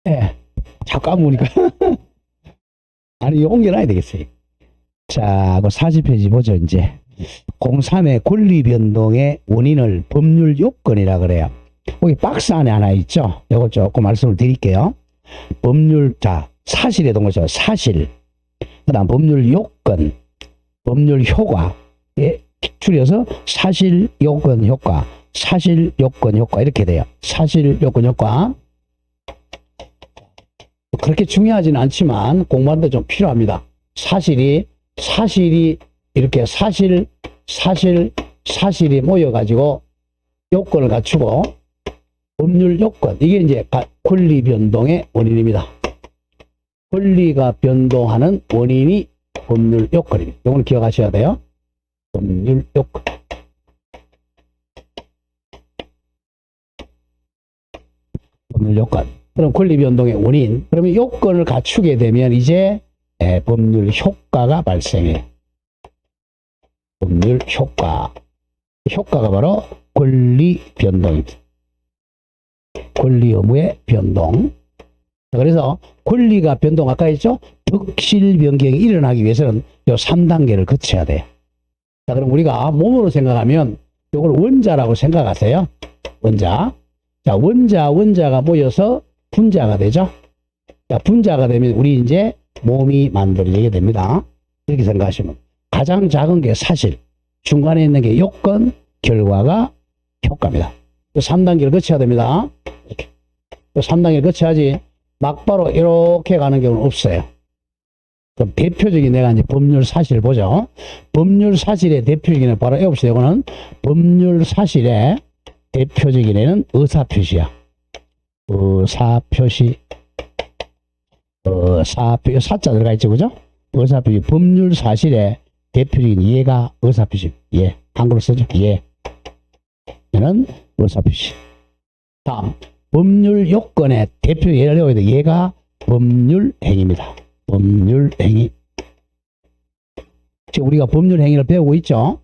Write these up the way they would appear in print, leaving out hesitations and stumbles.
예. 자꾸 까먹으니까. 아니, 이거 옮겨놔야 되겠어요. 자, 그 40페이지 보죠, 이제. 03의 권리 변동의 원인을 법률 요건이라 그래요. 여기 박스 안에 하나 있죠? 이거 조금 말씀을 드릴게요. 법률, 자, 사실의 동거죠. 사실. 그 다음 법률 요건, 법률 효과. 예, 줄여서 사실 요건 효과, 사실 요건 효과 이렇게 돼요. 사실 요건 효과. 그렇게 중요하지는 않지만 공부하는데 좀 필요합니다. 사실이 이렇게 사실이 모여가지고 요건을 갖추고 법률 요건. 이게 이제 권리 변동의 원인입니다. 권리가 변동하는 원인이 법률 요건입니다. 이걸 기억하셔야 돼요. 법률 요건. 법률 요건. 그럼 권리 변동의 원인. 그러면 요건을 갖추게 되면 이제 법률 효과가 발생해요. 법률 효과. 효과가 바로 권리 변동입니다. 권리 의무의 변동. 그래서 권리가 변동 아까 했죠? 득실 변경이 일어나기 위해서는 요 3단계를 거쳐야 돼요. 자, 그럼 우리가 몸으로 생각하면 이걸 원자라고 생각하세요. 원자. 자, 원자가 모여서 분자가 되죠. 자, 분자가 되면 우리 이제 몸이 만들어지게 됩니다. 이렇게 생각하시면 가장 작은 게 사실, 중간에 있는 게 요건, 결과가 효과입니다. 3단계를 거쳐야 됩니다. 이렇게. 3단계를 거쳐야지 막바로 이렇게 가는 경우는 없어요. 그럼 대표적인 내가 이제 법률 사실 보죠. 법률 사실의 대표적인 애는 바로 여기서 이거는 법률 사실의 대표적인 애는 의사표시야. 의사표시. 사자 들어가 있죠, 그죠? 의사표시. 법률 사실의 대표적인 예가 의사표시. 예. 한글로 쓰죠. 예. 얘는 의사표시. 다음. 법률 요건의 대표 예를 들어야 돼. 얘가 법률 행위입니다. 법률 행위. 지금 우리가 법률 행위를 배우고 있죠?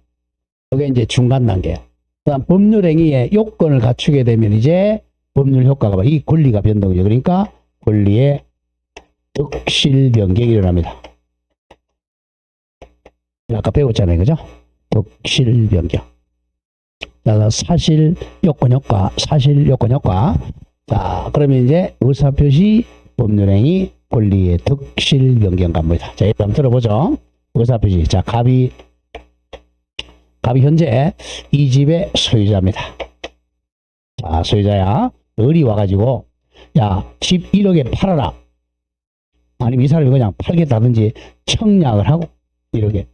이게 이제 중간 단계야. 그다음 법률 행위의 요건을 갖추게 되면 이제 법률 효과가 이 권리가 변동이죠. 그러니까 권리의 득실 변경이 일어납니다. 아까 배웠잖아요, 그죠? 득실 변경. 사실 요건 효과, 사실 요건 효과. 자, 그러면 이제 의사표시, 법률행위, 권리의 득실 변경 갑니다. 자, 일단 들어보죠. 의사표시. 자, 갑이 현재 이 집의 소유자입니다. 자, 소유자야. 을이 와가지고, 야, 집 1억에 팔아라. 아니면 이 사람이 그냥 팔겠다든지 청약을 하고, 1억에.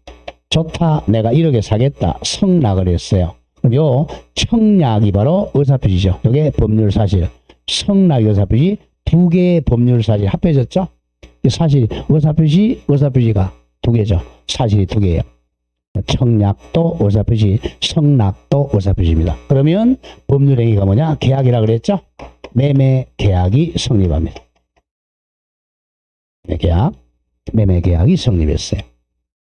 좋다. 내가 1억에 사겠다. 성낙을 했어요. 그럼 요 청약이 바로 의사표시죠. 이게 법률 사실. 성낙 의사표시 두 개의 법률 사실 합해졌죠. 사실 의사표시가 두 개죠. 사실이 두 개예요. 청약도 의사표시, 성낙도 의사표시입니다. 그러면 법률 행위가 뭐냐? 계약이라 그랬죠. 매매 계약이 성립합니다. 매매 계약이 성립했어요.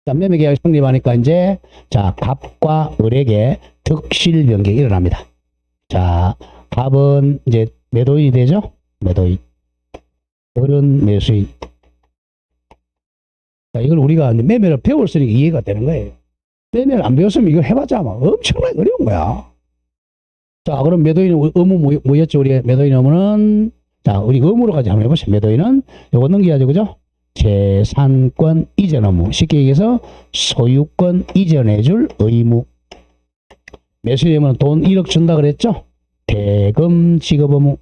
자, 매매 계약이 성립하니까 이제 자, 갑과 을에게 득실 변경이 일어납니다. 자, 갑은 이제 매도인이 되죠? 매도인. 을은 매수인. 자, 이걸 우리가 매매를 배웠으니까 이해가 되는 거예요. 매매를 안 배웠으면 이거 해봤자 아마 엄청나게 어려운 거야. 자, 그럼 매도인 의무 뭐였죠? 우리 매도인 의무는, 자, 우리 의무로 가지 한번 해보세요. 매도인은 요거 넘겨야죠. 그죠? 재산권 이전 의무. 쉽게 얘기해서 소유권 이전해줄 의무. 매수인은 돈 1억 준다 그랬죠? 대금 지급 의무.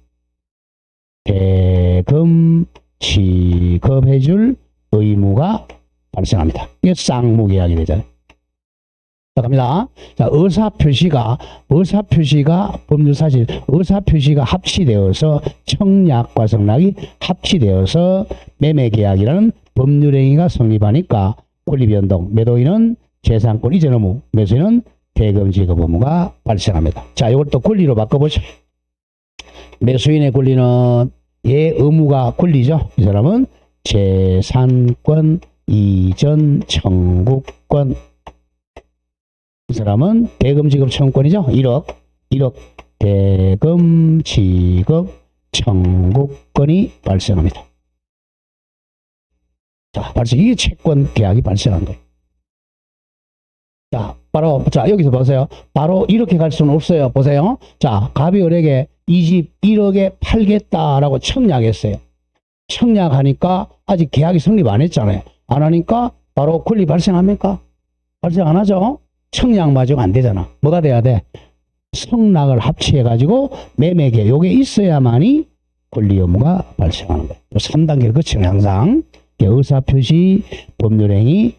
대금 지급해줄 의무가 발생합니다. 이게 쌍무계약이 되잖아요. 자, 갑니다. 자, 의사표시가 법률 사실, 의사표시가 합치되어서 청약과 성낙이 합치되어서 매매계약이라는 법률행위가 성립하니까 권리변동, 매도인은 재산권 이전 의무, 매수인은 대금 지급 의무가 발생합니다. 자, 이걸 또 권리로 바꿔보죠. 매수인의 권리는 얘 의무가 권리죠. 이 사람은 재산권 이전 청구권. 이 사람은 대금 지급 청구권이죠. 1억 대금 지급 청구권이 발생합니다. 자, 이게 채권 계약이 발생한 거예요. 자, 자, 여기서 보세요. 바로 이렇게 갈 수는 없어요. 보세요. 자, 갑이 을에게 이 집 1억에 팔겠다라고 청약했어요. 청약하니까 아직 계약이 성립 안 했잖아요. 안 하니까 바로 권리 발생합니까? 발생 안 하죠? 청약마저가 안 되잖아. 뭐가 돼야 돼? 성락을 합치해가지고 매매계 요게 있어야만이 권리 의무가 발생하는 거예요. 3단계를 거치는 항상 의사표시, 법률행위,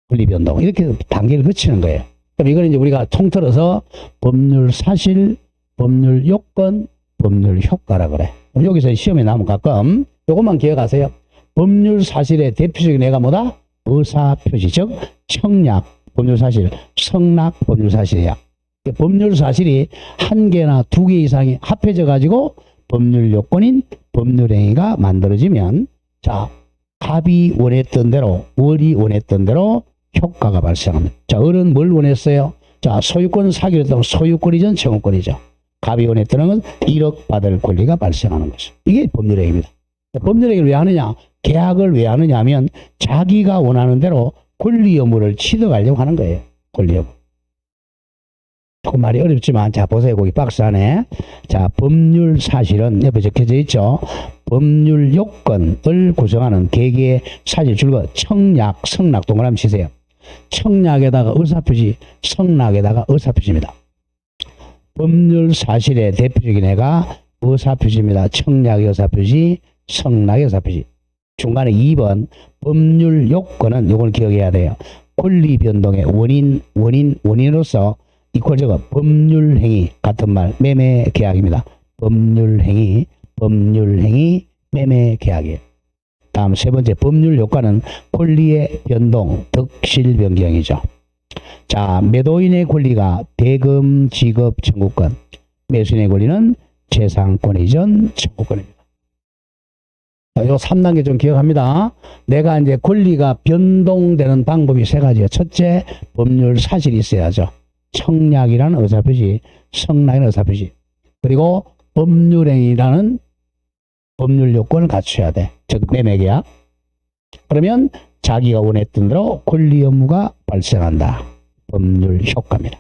권리변동 이렇게 단계를 거치는 거예요. 그럼 이걸 이제 우리가 통틀어서 법률 사실, 법률 요건, 법률 효과라 그래. 여기서 시험에 나오면 가끔 요것만 기억하세요. 법률 사실의 대표적인 애가 뭐다? 의사표시, 즉 청약, 법률 사실, 성락, 법률 사실이야. 법률 사실이 한 개나 두 개 이상이 합해져 가지고 법률 요건인 법률 행위가 만들어지면 자, 갑이 원했던 대로, 월이 원했던 대로 효과가 발생합니다. 자, 을은 뭘 원했어요? 자, 소유권 사기로 했다면 소유권이전 청구권이죠. 갑이 원했던 건 1억 받을 권리가 발생하는 것이죠. 이게 법률 행위입니다. 법률 행위를 왜 하느냐? 계약을 왜 하느냐 하면 자기가 원하는 대로 권리 의무를 취득하려고 하는 거예요. 권리 의무. 조금 말이 어렵지만 자 보세요. 거기 박스 안에 자 법률 사실은 옆에 적혀져 있죠. 법률 요건을 구성하는 개개의 사실 줄거 청약, 성락 동그라미 치세요. 청약에다가 의사표시, 성락에다가 의사표시입니다. 법률 사실의 대표적인 애가 의사표시입니다. 청약의 의사표시, 성락의 의사표시. 중간에 2번 법률 요건은 요걸 기억해야 돼요. 권리 변동의 원인으로서 이퀄적은 법률 행위 같은 말 매매 계약입니다. 법률 행위, 매매 계약이에요. 다음 세 번째 법률 효과는 권리의 변동, 득실 변경이죠. 자, 매도인의 권리가 대금 지급 청구권, 매수인의 권리는 재산권 이전 청구권입니다. 자, 요 3단계 좀 기억합니다. 내가 이제 권리가 변동되는 방법이 세 가지예요. 첫째, 법률 사실이 있어야죠. 청약이라는 의사표시, 성락이라는 의사표시, 그리고 법률행위라는 법률 요건을 갖춰야 돼. 즉 매매계약. 그러면 자기가 원했던 대로 권리 의무가 발생한다. 법률 효과입니다.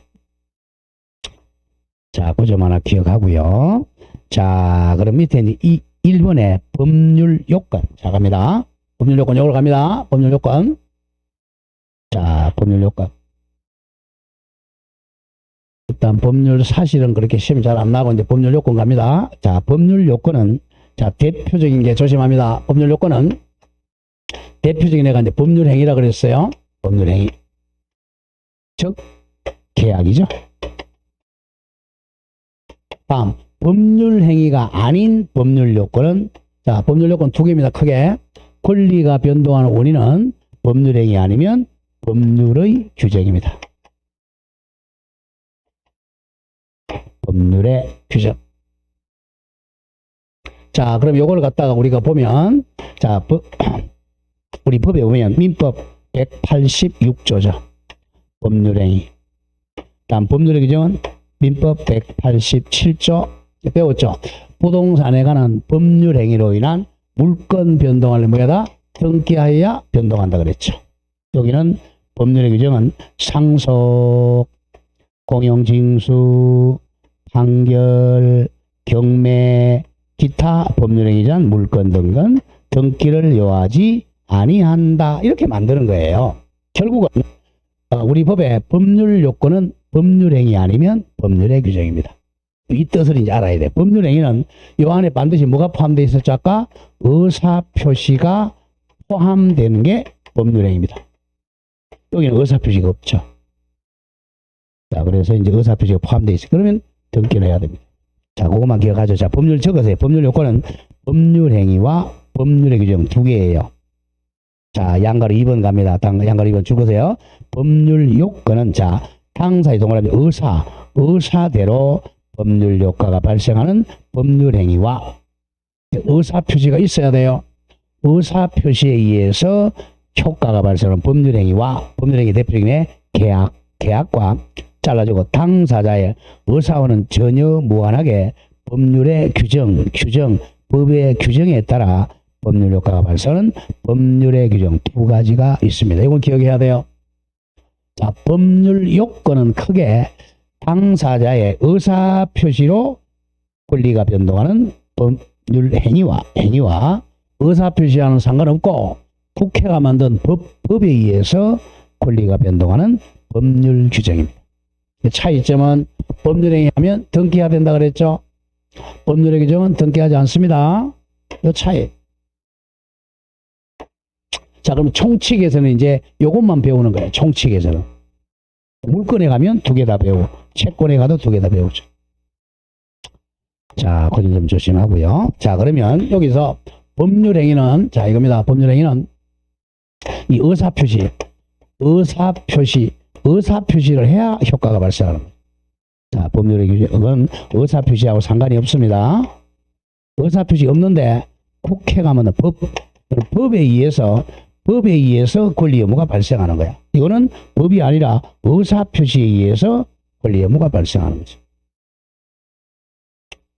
자, 그 점 하나 기억하고요. 자, 그럼 밑에 이제 1번에 법률 요건. 자, 갑니다. 법률 요건 요걸 갑니다. 법률 요건. 자, 법률 요건. 일단 법률 사실은 그렇게 시험이 잘 안 나고 이제 법률 요건 갑니다. 자, 법률 요건은 자, 대표적인 게 조심합니다. 법률 요건은 대표적인 애가 이제 법률 행위라 그랬어요. 법률 행위. 즉 계약이죠. 다음 법률 행위가 아닌 법률 요건은 자, 법률 요건 두 개입니다. 크게 권리가 변동하는 원인은 법률 행위 아니면 법률의 규정입니다. 법률의 규정. 자, 그럼 요걸 갖다가 우리가 보면 자, 우리 법에 보면 민법 186조죠. 법률행위. 다음 법률의 규정은 민법 187조 배웠죠. 부동산에 관한 법률행위로 인한 물권 변동을 뭐야다? 등기하여야 변동한다 그랬죠. 여기는 법률의 규정은 상속, 공용징수, 판결, 경매, 기타 법률행위자는 물권 등은 등기를 요하지 아니한다. 이렇게 만드는 거예요. 결국은 우리 법의 법률 요건은 법률행위 아니면 법률의 규정입니다. 이 뜻을 이제 알아야 돼. 법률행위는 요 안에 반드시 뭐가 포함되어 있을지 아까 의사표시가 포함되는 게 법률행위입니다. 여기는 의사표시가 없죠. 자, 그래서 이제 의사표시가 포함되어 있어요. 그러면 등기를 해야 됩니다. 자, 그것만 기억하죠. 자, 법률 적으세요. 법률 요건은 법률행위와 법률의 규정 두 개예요. 자, 양가로 2번 갑니다. 양가로 2번 적으세요. 법률 요건은 자, 당사의 동그라미 의사대로 법률 효과가 발생하는 법률행위와 의사표시가 있어야 돼요. 의사표시에 의해서 효과가 발생하는 법률행위와 법률행위 대표적인 계약과 잘라주고 당사자의 의사와는 전혀 무관하게 법률의 규정, 법의 규정에 따라 법률 효과가 발생하는 법률의 규정 두 가지가 있습니다. 이건 기억해야 돼요. 자, 법률 요건은 크게 당사자의 의사 표시로 권리가 변동하는 법률 행위와 의사 표시와는 상관없고 국회가 만든 법에 의해서 권리가 변동하는 법률 규정입니다. 차이점은 법률행위 하면 등기해야 된다 그랬죠. 법률의 규정은 등기하지 않습니다. 이 차이. 자, 그럼 총칙에서는 이제 요것만 배우는 거예요. 총칙에서는. 물건에 가면 두 개 다 배우고 채권에 가도 두 개 다 배우죠. 자, 그 점 좀 조심하고요. 자, 그러면 여기서 법률행위는 자 이겁니다. 법률행위는 이 의사표시를 해야 효과가 발생하는 거예요. 자, 법률의 규정은 의사표시하고 상관이 없습니다. 의사표시 없는데 국회 가면 법에 의해서 권리 의무가 발생하는 거야. 이거는 법이 아니라 의사표시에 의해서 권리 의무가 발생하는 거죠.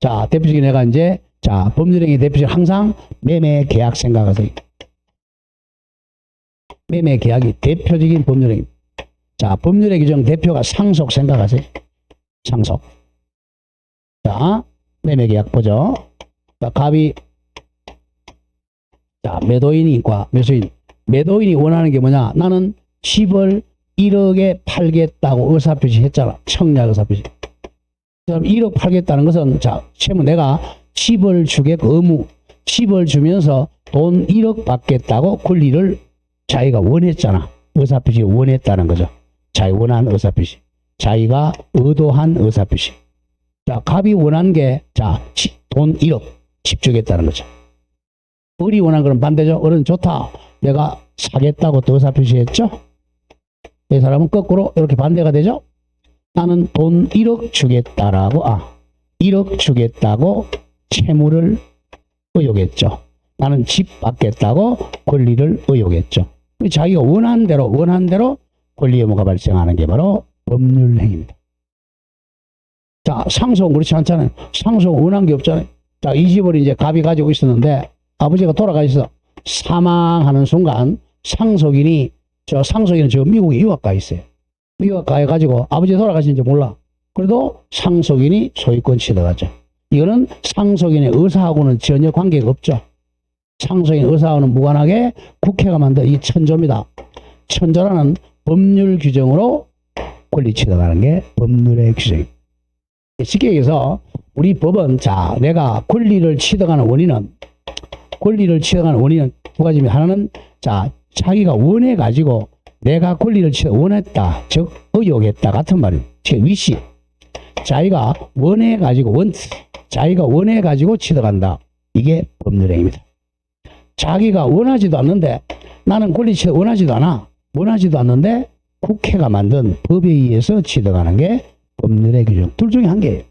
자, 대표적인 예가 이제 자, 법률행위 대표적 항상 매매 계약 생각하세요. 매매 계약이 대표적인 법률행위. 자, 법률의 규정 대표가 상속 생각하세요. 상속. 자, 매매 계약 보죠. 자, 갑이 자, 매도인과 매수인. 매도인이 원하는 게 뭐냐? 나는 집을 1억에 팔겠다고 의사표시 했잖아. 청약 의사표시. 그럼 1억 팔겠다는 것은 자, 채무 내가 집을 주겠고 집을 주면서 돈 1억 받겠다고 권리를 자기가 원했잖아. 의사표시 원했다는 거죠. 자기 원한 의사표시. 자기가 의도한 의사표시. 자, 갑이 원한 게 자, 돈 1억 집 주겠다는 거죠. 을이 원한 거는 반대죠. 을은 좋다. 내가 사겠다고 또 의사표시했죠. 이 사람은 거꾸로 이렇게 반대가 되죠. 나는 돈 1억 주겠다라고 1억 주겠다고 채무를 의혹했죠. 나는 집 받겠다고 권리를 의혹했죠. 자기가 원한 대로 권리 의무가 발생하는 게 바로 법률 행위입니다. 자, 상속은 그렇지 않잖아요. 상속은 원한 게 없잖아요. 자, 이 집을 이제 갑이 가지고 있었는데 아버지가 돌아가셔서 사망하는 순간 상속인은 저 미국에 유학 가 있어요. 유학 가가지고 아버지 돌아가신지 몰라. 그래도 상속인이 소유권 취득하죠. 이거는 상속인의 의사하고는 전혀 관계가 없죠. 상속인 의사하고는 무관하게 국회가 만든 이 천조입니다. 천조라는 법률 규정으로 권리 취득하는 게 법률의 규정입니다. 쉽게 얘기해서 우리 법은 자, 내가 권리를 취득하는 원인은 두 가지입니다. 하나는 자, 자기가 원해가지고 내가 권리를 원했다, 즉 의혹했다 같은 말입니다. 위시. 자기가 원해가지고 취득한다. 이게 법률행위입니다. 자기가 원하지도 않는데 나는 권리 취득 원하지도 않는데 국회가 만든 법에 의해서 취득하는 게 법률의 규정. 둘 중에 한 개예요.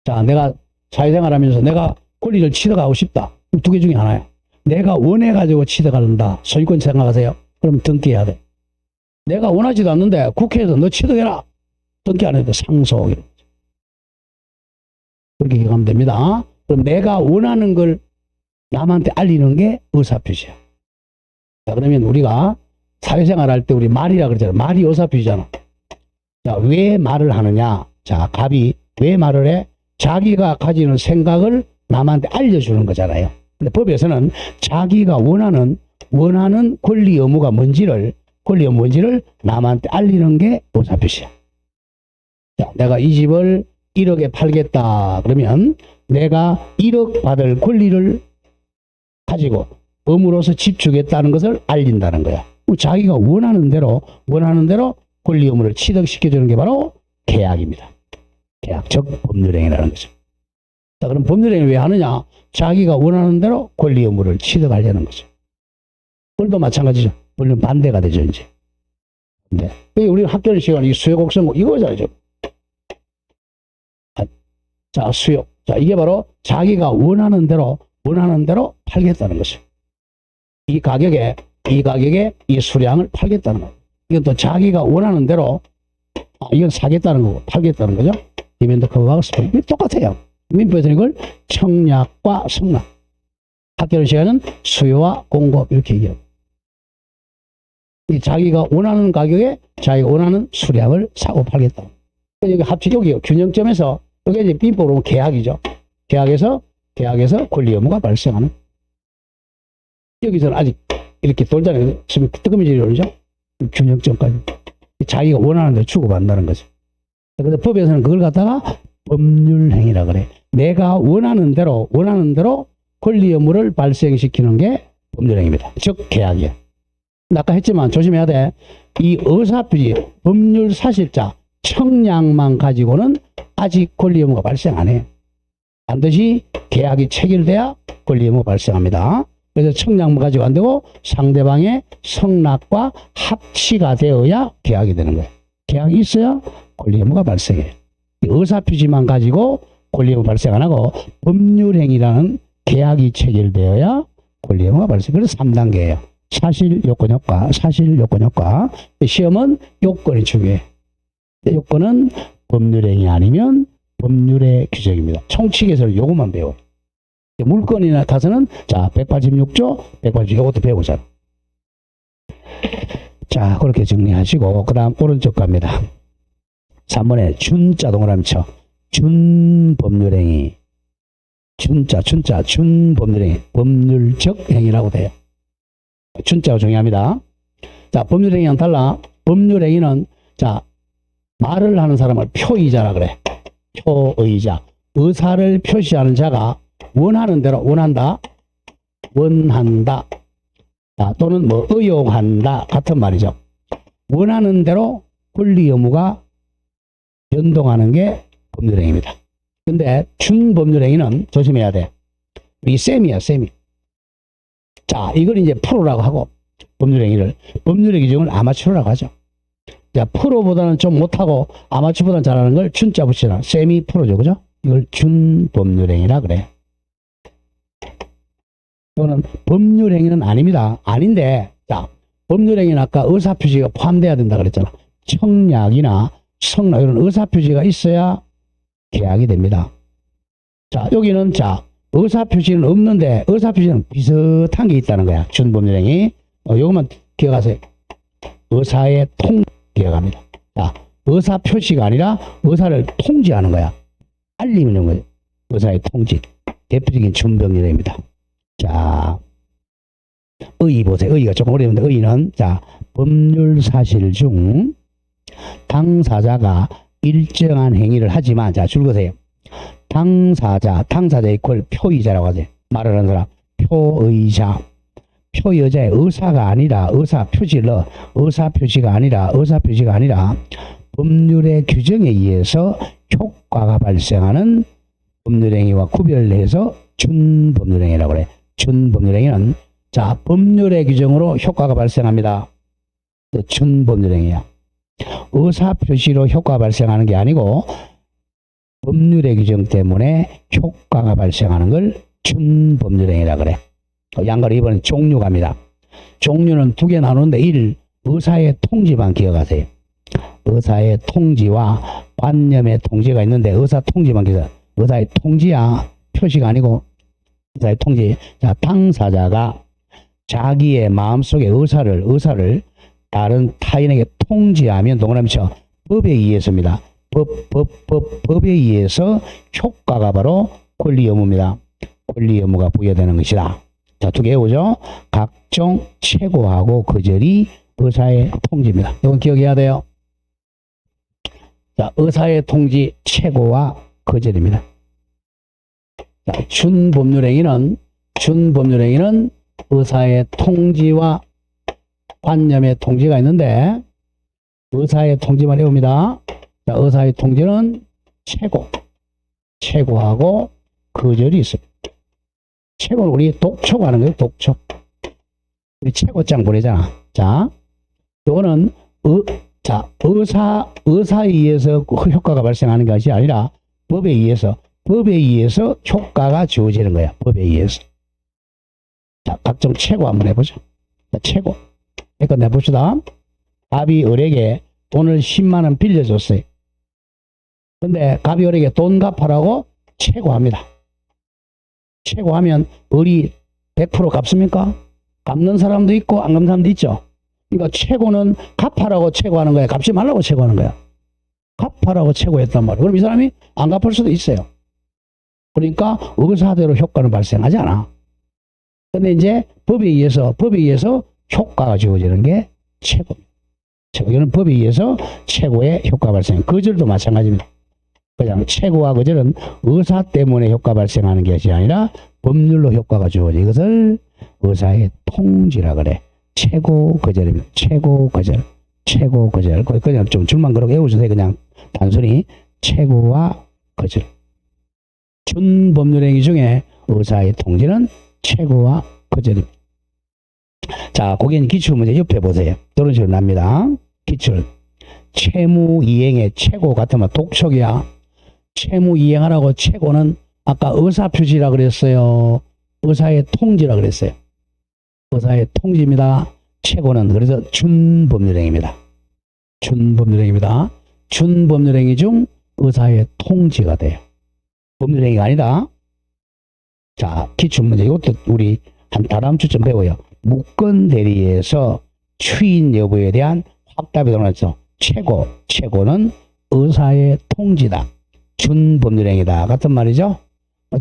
자, 내가 사회생활하면서 내가 권리를 취득하고 싶다. 두 개 중에 하나야. 내가 원해가지고 취득한다. 소유권 생각하세요. 그럼 등기해야 돼. 내가 원하지도 않는데 국회에서 너 취득해라. 등기 안 해도 상속. 그렇게 기억하면 됩니다. 그럼 내가 원하는 걸 남한테 알리는 게 의사표시야. 자, 그러면 우리가 사회생활 할 때 우리 말이라 그러잖아. 말이 의사표시잖아. 자, 왜 말을 하느냐? 자, 갑이 왜 말을 해? 자기가 가지는 생각을 남한테 알려주는 거잖아요. 근데 법에서는 자기가 원하는 권리 의무가 뭔지를 남한테 알리는 게 의사표시야. 자, 내가 이 집을 1억에 팔겠다. 그러면 내가 1억 받을 권리를 가지고 법으로서 집 주겠다는 것을 알린다는 거야. 자기가 원하는 대로 권리 의무를 취득시켜주는 게 바로 계약입니다. 계약, 즉 법률행위라는 거죠. 자, 그럼 법률행위를 왜 하느냐? 자기가 원하는 대로 권리 의무를 취득하려는 거죠. 을도 마찬가지죠. 물론 반대가 되죠, 이제. 네. 우리 학교 시간 이 수요 곡선 이거잖아요. 자, 수요. 자, 이게 바로 자기가 원하는 대로 팔겠다는 것이죠. 이 가격에 이 수량을 팔겠다는 거예요. 이건 또 자기가 원하는 대로 이건 사겠다는 거고 팔겠다는 거죠. 디맨드 커버하고 스프링 똑같아요. 민법에서는 이걸 청약과 성납. 학교를 시간은 수요와 공급 이렇게 얘기해요. 자기가 원하는 가격에 자기가 원하는 수량을 사고 팔겠다. 여기 합치 여기 균형점에서 여기 이제 민법으로 보면 계약이죠. 계약에서 권리 의무가 발생하는. 여기서는 아직 이렇게 돌잖아요. 지금 뜨거미질이 오르죠. 균형점까지 자기가 원하는 대로 주고받는다는 거죠. 그래서 법에서는 그걸 갖다가 법률행위라 그래. 내가 원하는 대로 권리 의무를 발생시키는 게 법률행위입니다. 즉 계약이에요. 아까 했지만 조심해야 돼. 이 의사표시, 법률 사실자, 청약만 가지고는 아직 권리 의무가 발생 안 해요. 반드시 계약이 체결돼야 권리 의무가 발생합니다. 그래서 청약만 가지고 안 되고 상대방의 성납과 합치가 되어야 계약이 되는 거예요. 계약이 있어야 권리 의무가 발생해요. 의사표시만 가지고 권리 의무 발생 안 하고 법률행위라는 계약이 체결되어야 권리 의무가 발생. 그래서 3단계예요. 사실 요건 효과, 사실 요건 효과. 시험은 요건이 중요해. 요건은 법률행위 아니면 법률의 규정입니다. 총칙에서는 요것만 배워요. 물건이나 가서는 자 186조, 186조 요것도 배우잖아. 자 그렇게 정리하시고 그 다음 오른쪽 갑니다. 3번에 준자 동그라미 쳐. 준법률행위. 준자 준법률행위. 법률적 행위라고 돼요. 준자가 중요합니다. 자 법률행위랑 달라. 법률행위는 자 말을 하는 사람을 표의자라 그래. 표의자. 의사를 표시하는 자가 원하는 대로 원한다. 자, 또는 뭐 의용한다 같은 말이죠. 원하는 대로 권리 의무가 변동하는 게 법률행위입니다. 근데 준법률행위는 조심해야 돼. 이 셈이야, 셈이. 자, 이걸 이제 프로라고 하고 법률행위를 법률의 규정을 아마추어라고 하죠. 자, 프로보다는 좀 못하고 아마추어보다는 잘하는 걸 준자 붙이라. 셈이 프로죠, 그죠? 이걸 준법률행위라 그래. 이거는 법률행위는 아닙니다. 아닌데, 자, 법률행위는 아까 의사표시가 포함돼야 된다 그랬잖아. 청약이나 성납 이런 의사표시가 있어야 계약이 됩니다. 자, 여기는 자, 의사표시는 없는데 의사표시는 비슷한 게 있다는 거야. 준법률행위. 요것만 기억하세요. 의사의 기억합니다. 자, 의사표시가 아니라 의사를 통지하는 거야. 알리는 거예요. 의사의 통지. 대표적인 준법률행위입니다. 자, 의의 보세요. 의의가 조금 어려운데 의의는 자, 법률 사실 중 당사자가 일정한 행위를 하지만 자, 줄거세요. 당사자 이퀄 표의자라고 하세요. 말을 하는 사람. 표의자. 표의자의 의사가 아니라 의사표시가 아니라 법률의 규정에 의해서 효과가 발생하는 법률행위와 구별해서 준법률행위라고 그래. 준법률행위는 자 법률의 규정으로 효과가 발생합니다. 준법률행위야. 의사표시로 효과가 발생하는 게 아니고 법률의 규정 때문에 효과가 발생하는 걸 준법률행위라고 그래. 양가로 이번엔 종류 갑니다. 종류는 두 개 나누는데 1. 의사의 통지만 기억하세요. 의사의 통지와 관념의 통지가 있는데 의사 통지만 기억하세요. 의사의 통지야. 표시가 아니고 의사의 통지. 자, 당사자가 자기의 마음속의 의사를 다른 타인에게 통지하면 동그라미 쳐. 법에 의해서입니다. 법에 의해서 효과가 바로 권리 의무입니다. 권리 의무가 부여되는 것이다. 자, 두 개 오죠. 각종 최고하고 거절이 의사의 통지입니다. 이건 기억해야 돼요. 자, 의사의 통지 최고와 거절입니다. 자, 준법률행위는 의사의 통지와 관념의 통지가 있는데 의사의 통지만 외웁니다. 자, 의사의 통지는 최고하고 거절이 있습니다. 최고는 우리 독촉 하는 거예요. 독촉. 우리 최고장 보내잖아. 자, 요거는 의사에 의해서 효과가 발생하는 것이 아니라 법에 의해서 효과가 주어지는 거야. 법에 의해서. 자, 각종 최고 한번 해보죠. 자, 최고. 이거 내봅시다. 갑이 을에게 돈을 10만 원 빌려줬어요. 근데 갑이 을에게 돈 갚으라고 최고합니다. 최고하면 을이 100% 갚습니까? 갚는 사람도 있고 안 갚는 사람도 있죠. 그러니까 최고는 갚아라고 최고하는 거야, 갚지 말라고 최고하는 거야. 갚아라고 최고했단 말이야. 그럼 이 사람이 안 갚을 수도 있어요. 그러니까 의사대로 효과는 발생하지 않아. 근데 이제 법에 의해서 효과가 주어지는 게 최고입니다. 이거는 법에 의해서 최고의 효과 발생. 거절도 마찬가지입니다. 그냥 최고와 거절은 의사 때문에 효과 발생하는 것이 아니라 법률로 효과가 주어져. 이것을 의사의 통지라 그래. 최고 거절입니다. 최고 거절. 최고 거절. 그냥 좀 줄만 그렇게 외우셔도 그냥 단순히 최고와 거절. 준법률행위 중에 의사의 통지는 최고와 거절입니다. 자, 거기는 기출문제 옆에 보세요. 이런 식으로 납니다. 기출. 채무이행의 최고 같으면 독촉이야. 채무이행하라고 최고는 아까 의사표시라 그랬어요. 의사의 통지라 그랬어요. 의사의 통지입니다. 최고는 그래서 준법률행위입니다. 준법률행위입니다. 준법률행위 중 의사의 통지가 돼요. 법률행위가 아니다. 자, 기출문제 이것도 우리 한 다다음 주쯤 배워요. 무권 대리에서 추인 여부에 대한 확답이 나와서 최고는 의사의 통지다. 준법률행위다. 같은 말이죠.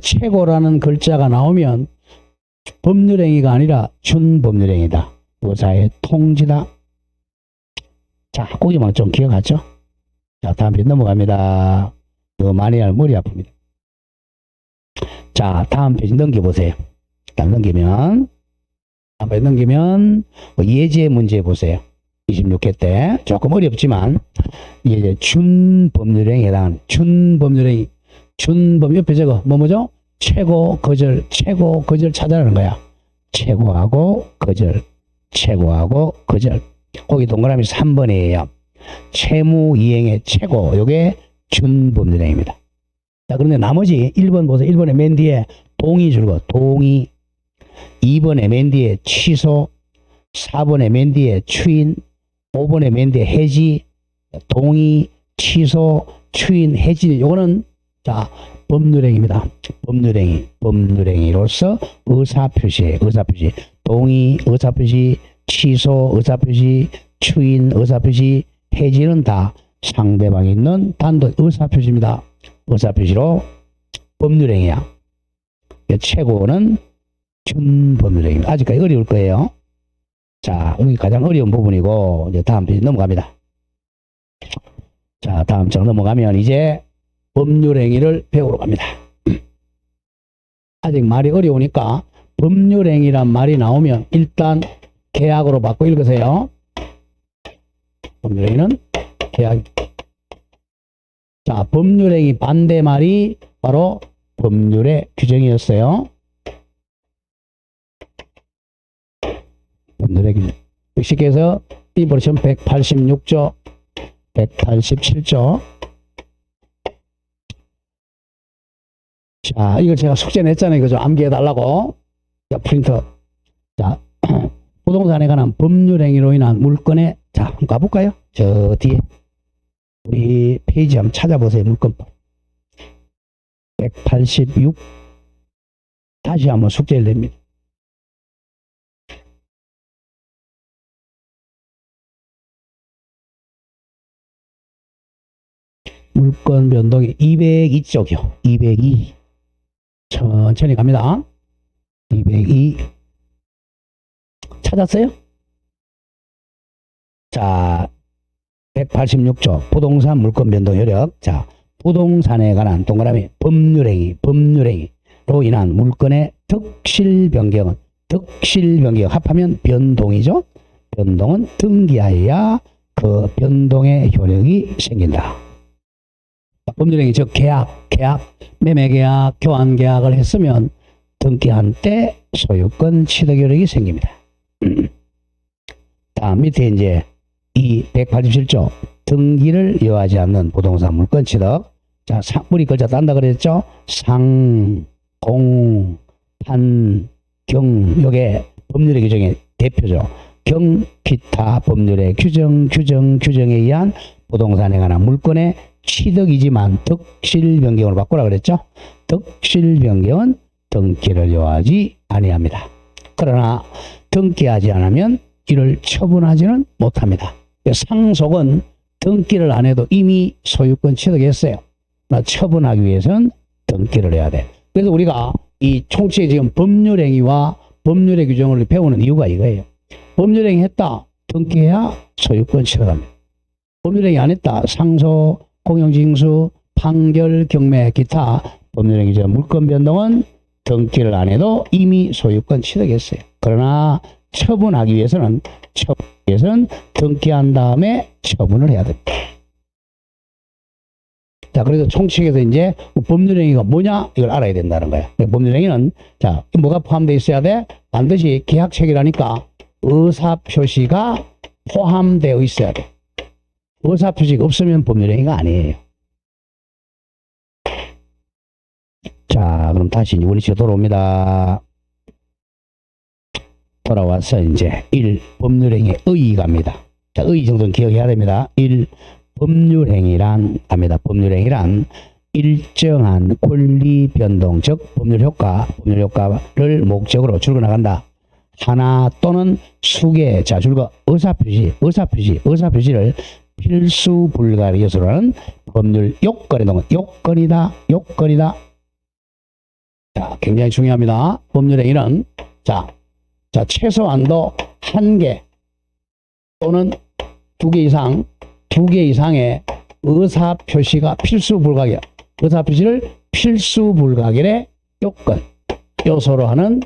최고라는 글자가 나오면 법률행위가 아니라 준법률행위다. 의사의 통지다. 자, 거기만 좀 기억하죠? 자, 다음 페이지 넘어갑니다. 너무 많이 하면 머리 아픕니다. 자, 다음 페이지 넘겨보세요. 다음 넘기면 예제 문제 보세요. 26회 때 조금 어렵지만 이제 준법률행위에 해당하는 준법률행위 준법 옆에 저거 뭐죠? 최고 거절 찾아라는 거야. 최고하고 거절 거기 동그라미 3번이에요. 채무이행의 최고 요게 준법률행위입니다. 자, 그런데 나머지 1번 보세요. 1번에 맨 뒤에 동의 줄거 동의, 2번에 맨 뒤에 취소, 4번에 맨 뒤에 추인, 5번에 맨 뒤에 해지, 동의, 취소, 추인, 해지. 요거는 자, 법률행위입니다. 법률행위로서 의사표시예요. 의사표시. 동의, 의사표시, 취소, 의사표시, 추인, 의사표시, 해지는 다 상대방이 있는 단독 의사표시입니다. 의사표시로 법률행위야. 최고는 준법률행위입니다. 아직까지 어려울 거예요. 자, 여기 가장 어려운 부분이고 이제 다음 페이지 넘어갑니다. 자, 다음 장 넘어가면 이제 법률행위를 배우러 갑니다. 아직 말이 어려우니까 법률행위란 말이 나오면 일단 계약으로 바꿔 읽으세요. 법률행위는 계약. 자, 법률행위 반대말이 바로 법률의 규정이었어요. 법률행위. 쉽게 해서 이버전 186조, 187조. 자, 이걸 제가 숙제 냈잖아요. 이거 좀 암기해달라고. 자, 프린터. 자, 부동산에 관한 법률행위로 인한 물건의, 자, 한번 가볼까요? 저 뒤에. 우리 페이지 한번 찾아보세요. 물건법. 186. 다시 한번 숙제를 냅니다. 물건 변동이 202쪽이요. 202. 천천히 갑니다. 202. 찾았어요? 자, 186조 부동산 물건 변동 효력. 자, 부동산에 관한 동그라미 법률행위로 인한 물건의 득실 변경은 합하면 변동이죠. 변동은 등기하여야 그 변동의 효력이 생긴다. 법률행위 즉 계약, 매매계약, 교환계약을 했으면 등기한 때 소유권 취득 효력이 생깁니다. 다음 밑에 이제 이 187조 등기를 요하지 않는 부동산 물건 취득. 자, 우리 글자 딴다 그랬죠? 상, 공, 판, 경. 요게 법률의 규정의 대표죠. 경, 기타 법률의 규정에 의한 부동산에 관한 물건의 취득이지만 득실 변경으로 바꾸라 그랬죠? 덕실 변경은 등기를 요하지 아니합니다. 그러나 등기하지 않으면 이를 처분하지는 못합니다. 상속은 등기를 안 해도 이미 소유권 취득했어요. 처분하기 위해서는 등기를 해야 돼. 그래서 우리가 이 총칙에 지금 법률행위와 법률의 규정을 배우는 이유가 이거예요. 법률행위 했다. 등기해야 소유권 취득합니다. 법률행위 안 했다. 상속, 공용징수, 판결, 경매, 기타 법률행위 전 물권 변동은 등기를 안 해도 이미 소유권 취득했어요. 그러나 처분하기 위해서는 등기한 다음에 처분을 해야 됩니다. 자, 그래서 총칙에서 이제 법률행위가 뭐냐 이걸 알아야 된다는 거야. 법률행위는 자, 뭐가 포함되어 있어야 돼? 반드시 계약책이라니까 의사표시가 포함되어 있어야 돼. 의사표시가 없으면 법률행위가 아니에요. 자, 그럼 다시 원리치가 돌아옵니다. 돌아와서 이제 1. 법률행위의 의의가입니다. 자, 의의 정도는 기억해야 됩니다. 1. 법률행위란 합니다. 법률행위란 일정한 권리 변동, 즉 법률 효과를 목적으로 줄거나간다. 하나 또는 수개, 자, 줄거 의사표시를 필수 불가의 요소로 하는 법률 요건의 동은 요건이다. 자, 굉장히 중요합니다. 법률행위는 자, 최소한도 1개 또는 2개 이상의 의사표시가 필수 불가결, 의사표시를 필수 불가결의 요소로 하는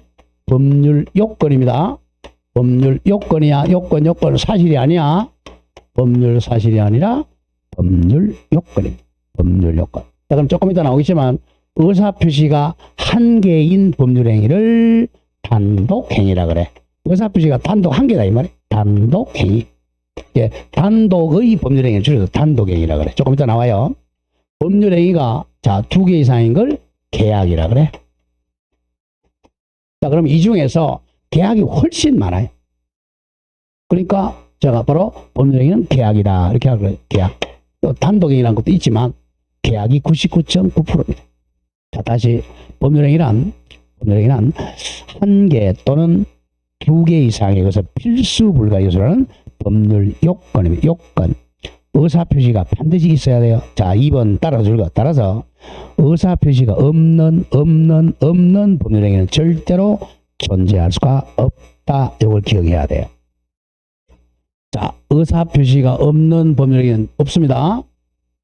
법률 요건입니다. 법률 요건이야. 요건 사실이 아니야. 법률 사실이 아니라 법률 요건입니다. 법률 요건. 자, 그럼 조금 이따 나오겠지만 의사표시가 1개인 법률행위를 단독행위라 그래. 의사표시가 단독 1개다 이 말이야. 단독행위. 예, 단독의 법률행위를 줄여서 단독행위라 그래. 조금 이따 나와요. 법률행위가 자 2개 이상인 걸 계약이라 그래. 자, 그럼 이 중에서 계약이 훨씬 많아요. 그러니까 제가 바로 법률행위는 계약이다 이렇게 하고 계약. 또 단독행위라는 것도 있지만 계약이 99.9%입니다. 자, 다시 법률행위란 1개 또는 2개 이상의 것을 필수 불가 요소라는 법률 요건입니다. 요건. 의사표시가 반드시 있어야 돼요. 자, 2번 따라서 의사표시가 없는 법률행위는 절대로 존재할 수가 없다. 이걸 기억해야 돼요. 자, 의사표시가 없는 법률행위는 없습니다.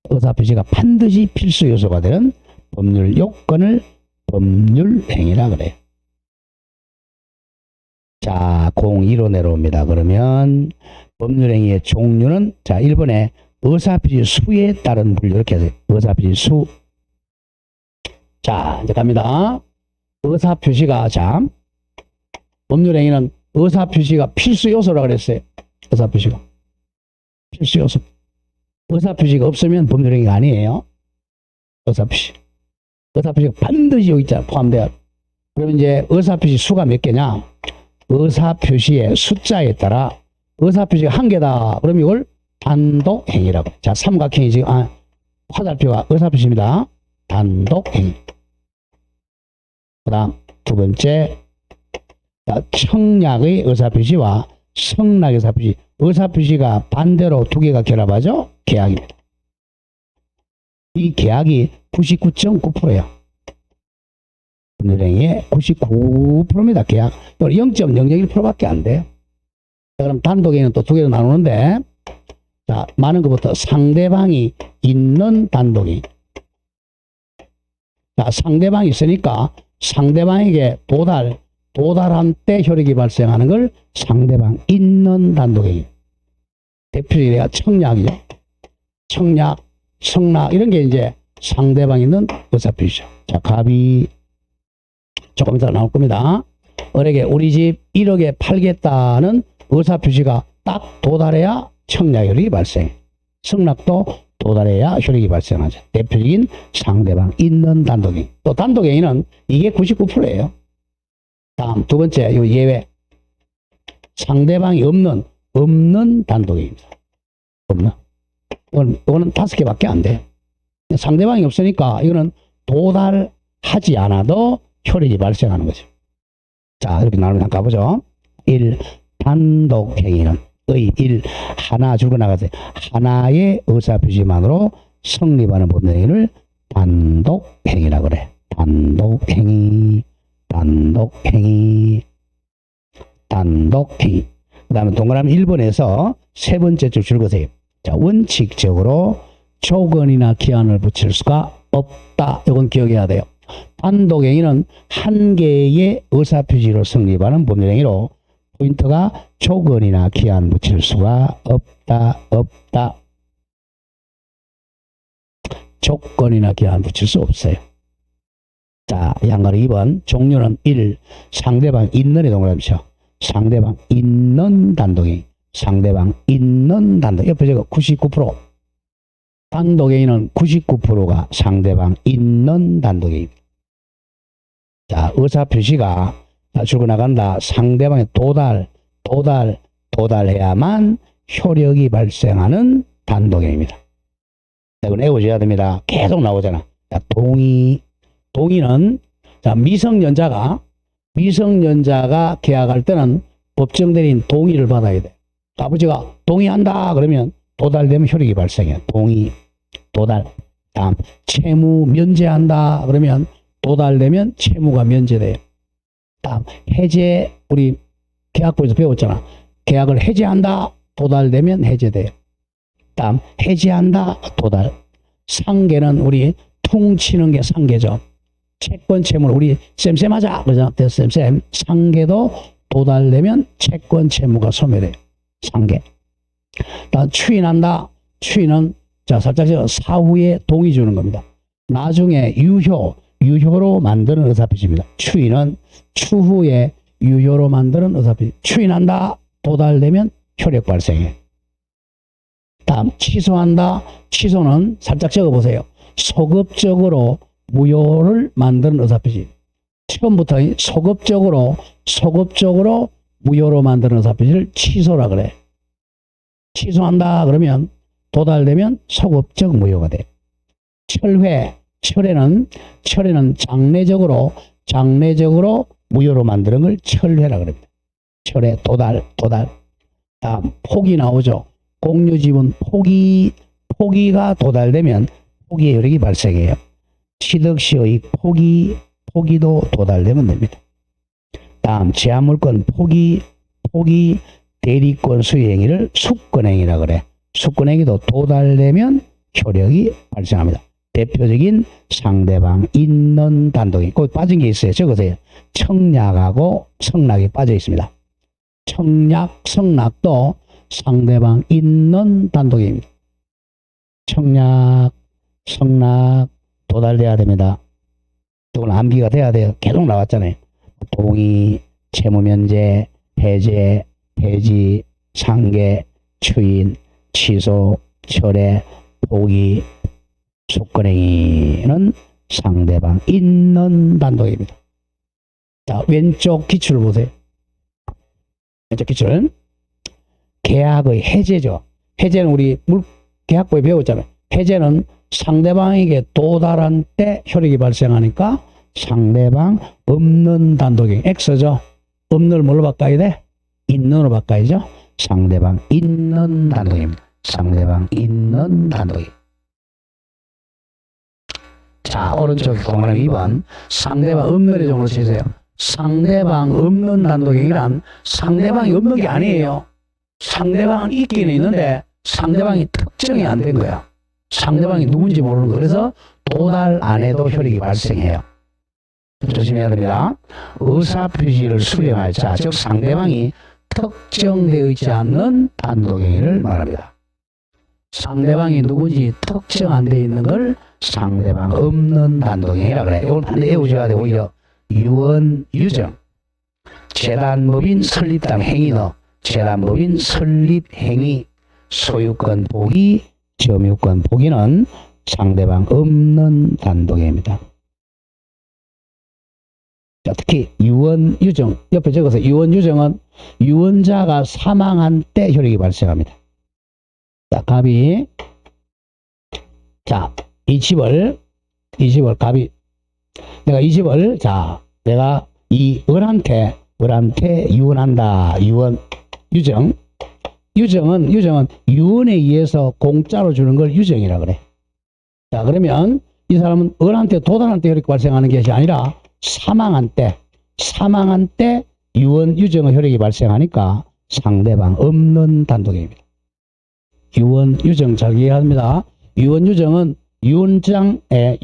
의사표시가 반드시 필수 요소가 되는 법률 요건을 법률행위라 그래요. 자, 02로 내려옵니다. 그러면 법률행위의 종류는 자, 1번에 의사표시 수에 따른 분류 이렇게 하세요. 의사표시 수. 자, 이제 갑니다. 의사표시가 자, 법률행위는 의사표시가 필수 요소라 그랬어요. 의사표시가 필수 요소. 의사표시가 없으면 법률행위가 아니에요. 의사표시가 반드시 여기 있잖아. 포함돼야. 그러면 이제 의사표시 수가 몇 개냐? 의사표시의 숫자에 따라 의사표시가 1개다. 그럼 이걸 단독행위라고. 자, 삼각형이 지금 화살표가 의사표시입니다. 단독행위. 그 다음 두 번째 청약의 의사표시와 성락의 의사표시. 의사표시가 반대로 2개가 결합하죠. 계약입니다. 이 계약이 99.9%예요. 법률행위의 99%입니다. 계약. 0.001%밖에 안 돼요. 자, 그럼 단독행위는 또 2개로 나누는데 자, 많은 것부터 상대방이 있는 단독행위. 자, 상대방이 있으니까 상대방에게 도달한 때 효력이 발생하는 걸 상대방 있는 단독행위. 대표적인 청약이죠. 청약, 성락 이런 게 이제 상대방 있는 의사표시죠. 자, 갑이 조금 이따 나올 겁니다. 을에게 우리 집 1억에 팔겠다는 의사표시가 딱 도달해야 청약 효력이 발생. 성락도 도달해야 효력이 발생하죠. 대표적인 상대방 있는 단독행위. 또 단독행위는 이게 99%예요. 다음 두 번째 요 예외. 상대방이 없는 단독행위입니다. 없는. 이거는 5개밖에 안 돼요. 상대방이 없으니까 이거는 하지 않아도 효력이 발생하는 거죠. 자, 이렇게 나누면 한번 가보죠. 1. 단독 행위는 의 1. 하나 줄거나가세요. 하나의 의사표시만으로 성립하는 법령행위를 단독 행위라고 그래. 단독 행위, 단독 행위, 단독 행위. 그 다음에 동그라미 1번에서 세 번째 줄 줄거세요. 자, 원칙적으로 조건이나 기한을 붙일 수가 없다. 이건 기억해야 돼요. 단독 행위는 한 개의 의사표시로 성립하는 법령행위로 포인트가 조건이나 기한 붙일 수가 없다. 조건이나 기한 붙일 수 없어요. 자, 양가로 2번 종류는 1. 상대방 있는에 동그라미 쳐. 상대방 있는 단독행위. 상대방 있는 단독. 옆에 저거 99%. 단독행위는 99%가 상대방 있는 단독행위. 자, 의사표시가 죽어나간다. 상대방의 도달해야만 효력이 발생하는 단독행위입니다. 이건 외워줘야 됩니다. 계속 나오잖아. 자, 동의는 자, 미성년자가 계약할 때는 법정대리인 동의를 받아야 돼. 아버지가 동의한다 그러면 도달되면 효력이 발생해요. 동의, 도달. 다음 채무 면제한다 그러면 도달되면 채무가 면제돼요. 다음 해제, 우리 계약부에서 배웠잖아. 계약을 해제한다 도달되면 해제돼요. 다음 해제한다 도달. 상계는 우리 퉁치는 게 상계죠. 채권 채무를 우리 쌤쌤하자 그러잖아. 쌤쌤 상계도 도달되면 채권 채무가 소멸해요. 상계. 다음 추인한다. 추인은 자 살짝 사후에 동의 주는 겁니다. 나중에 유효로 만드는 의사표시입니다. 추인은 추후에 유효로 만드는 의사표시. 추인한다 도달되면 효력 발생해. 다음 취소한다. 취소는 살짝 적어보세요. 소급적으로 무효를 만드는 의사표시. 처음부터 소급적으로 무효로 만드는 의사표시를 취소라 그래. 취소한다 그러면 도달되면 소급적 무효가 돼. 철회는 장래적으로 무효로 만드는 걸 철회라 그럽니다. 철회, 도달. 다음 포기 나오죠. 공유지분 포기가 도달되면 포기의 효력이 발생해요. 취득시의 포기도 도달되면 됩니다. 다음 제한물권 포기 대리권 수행위를 숙권행위라 그래. 숙권행위도 도달되면 효력이 발생합니다. 대표적인 상대방 있는 단독이 거기 빠진 게 있어요. 적으세요. 청약하고 성락이 빠져 있습니다. 청약, 성락도 상대방 있는 단독입니다. 청약, 성락 도달돼야 됩니다. 이건 암기가 돼야 돼요. 계속 나왔잖아요. 동의, 채무면제, 해제, 해지, 상계, 추인, 취소, 철회, 포기, 숙권행위는 상대방 있는 단독입니다. 자, 왼쪽 기출을 보세요. 왼쪽 기출. 계약의 해제죠. 해제는 우리 계약부에 배웠잖아요. 해제는 상대방에게 도달한 때 효력이 발생하니까 상대방 없는 단독행위. X죠. 없는을 뭘로 바꿔야 돼? 있는으로 바꿔야죠. 상대방 있는 단독입니다. 상대방 있는 단독입니다. 자, 오른쪽 동그라미 2번. 상대방 없는의 종으로 치세요. 상대방 없는 단독행위란 상대방이 없는 게 아니에요. 상대방은 있기는 있는데 상대방이 특정이 안 된 거야. 상대방이 누군지 모르는 거. 그래서 도달 안 해도 효력이 발생해요. 조심해야 됩니다. 의사표시를 수령할 자, 즉 상대방이 특정되어 있지 않는 단독행위를 말합니다. 상대방이 누군지 특정 안 되어 있는 걸 상대방 없는 단독행위라 그래. 이걸 반드시 외우셔야 돼. 오히려 유언유정. 재단법인 설립당 행위너. 재단법인 설립행위. 소유권 포기, 점유권 포기는 상대방 없는 단독행위입니다. 자, 특히 유언유정. 옆에 적어서 유언유정은 유언자가 사망한 때 효력이 발생합니다. 자, 갑이. 자, 20월 갑이. 내가 이 집을, 자, 내가 이 을한테 유언한다. 유정. 유정은 유언에 의해서 공짜로 주는 걸 유정이라 그래. 자, 그러면 이 사람은 을한테 도달한 때 혈액이 발생하는 것이 아니라 사망한 때 유언, 유정의 혈액이 발생하니까 상대방 없는 단독입니다. 유언, 유정 잘 이해합니다. 유언, 유정은 유언장에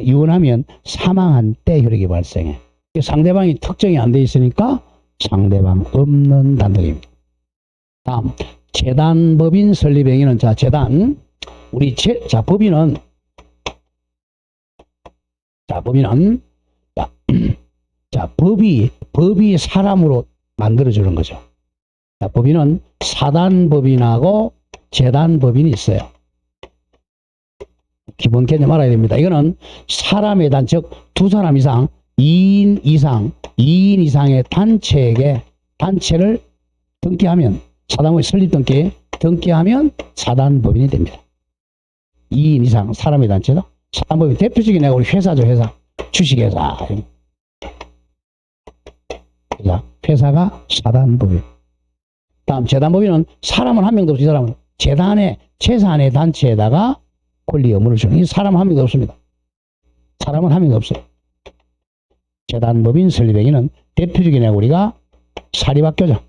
유언하면 사망한 때 혈액이 발생해. 상대방이 특정이 안 돼 있으니까 상대방 없는 단독입니다. 다음, 재단법인 설립행위는, 자, 재단. 법인은, 법이 사람으로 만들어주는 거죠. 자, 법인은 사단법인하고 재단법인이 있어요. 기본 개념 알아야 됩니다. 이거는 사람의 단, 즉, 두 사람 이상, 2인 이상의 단체를 등기하면, 사단법인 설립 등기하면 사단법인이 됩니다. 2인 이상 사람의 단체도. 사단법인 대표적인 애가 우리 회사죠, 회사. 주식회사. 회사가 사단법인. 다음, 재단법인은 사람은 한 명도 없어. 이 사람은 재산의 단체에다가 권리 의무를 주는. 이 사람 한 명도 없습니다. 사람은 한 명도 없어요. 재단법인 설립행위는 대표적인 애가 우리가 사립학교죠.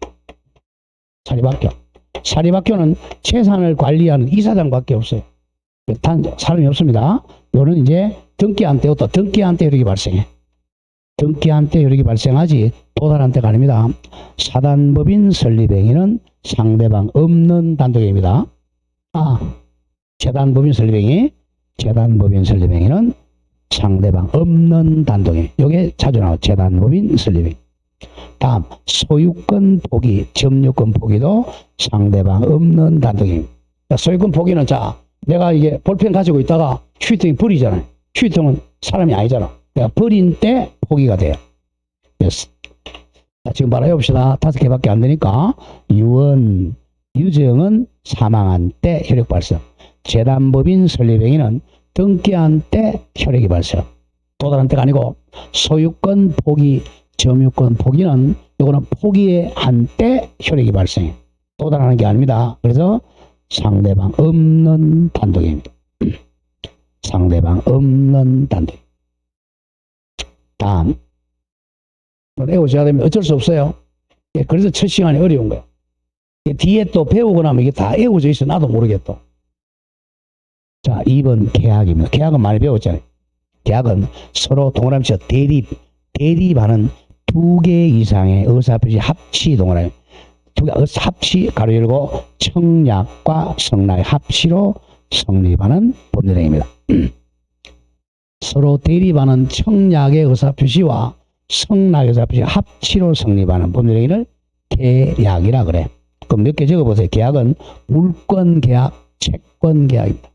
사립학교는 재산을 관리하는 이사장밖에 없어요. 사람이 없습니다. 요는 이제 등기한 때부터 등기한 때 혈액이 발생해. 등기한 때 혈액이 발생하지 도달한 때가 아닙니다. 사단법인 설립행위는 상대방 없는 단독입니다. 재단법인 설립행위는 상대방 없는 단독입니다. 요게 자주 나와요. 재단법인 설립행위. 다음, 소유권 포기, 점유권 포기도 상대방 없는 단독입니다. 소유권 포기는, 자, 내가 이게 볼펜 가지고 있다가 휴지통이 버리잖아요. 휴지통은 사람이 아니잖아. 내가 버린 때 포기가 돼요. 됐어. 자, 지금 말해 봅시다. 5개밖에 안 되니까. 유언, 유정은 사망한 때 혈액 발생. 재단법인 설립행위는 등기한 때 혈액이 발생. 도달한 때가 아니고, 소유권 포기, 점유권 포기는 이거는 포기한 때 혈액이 발생해. 도달하는 게 아닙니다. 그래서 상대방 없는 단독입니다. 상대방 없는 단독. 다음, 외워줘야 되면 어쩔 수 없어요. 그래서 첫 시간이 어려운 거예요. 뒤에 또 배우고 나면 이게 다 외워져 있어. 나도 모르겠어. 자, 2번 계약입니다. 계약은 많이 배웠잖아요. 계약은 서로 동그라미 쳐 대립하는 2개 이상의 의사표시 합치 동그라미. 합치 가로 열고 청약과 성락의 합치로 성립하는 법률행위입니다. 서로 대립하는 청약의 의사표시와 성락의 의사표시 합치로 성립하는 법률행위를 계약이라 그래. 그럼 몇 개 적어보세요. 계약은 물권계약, 채권계약입니다.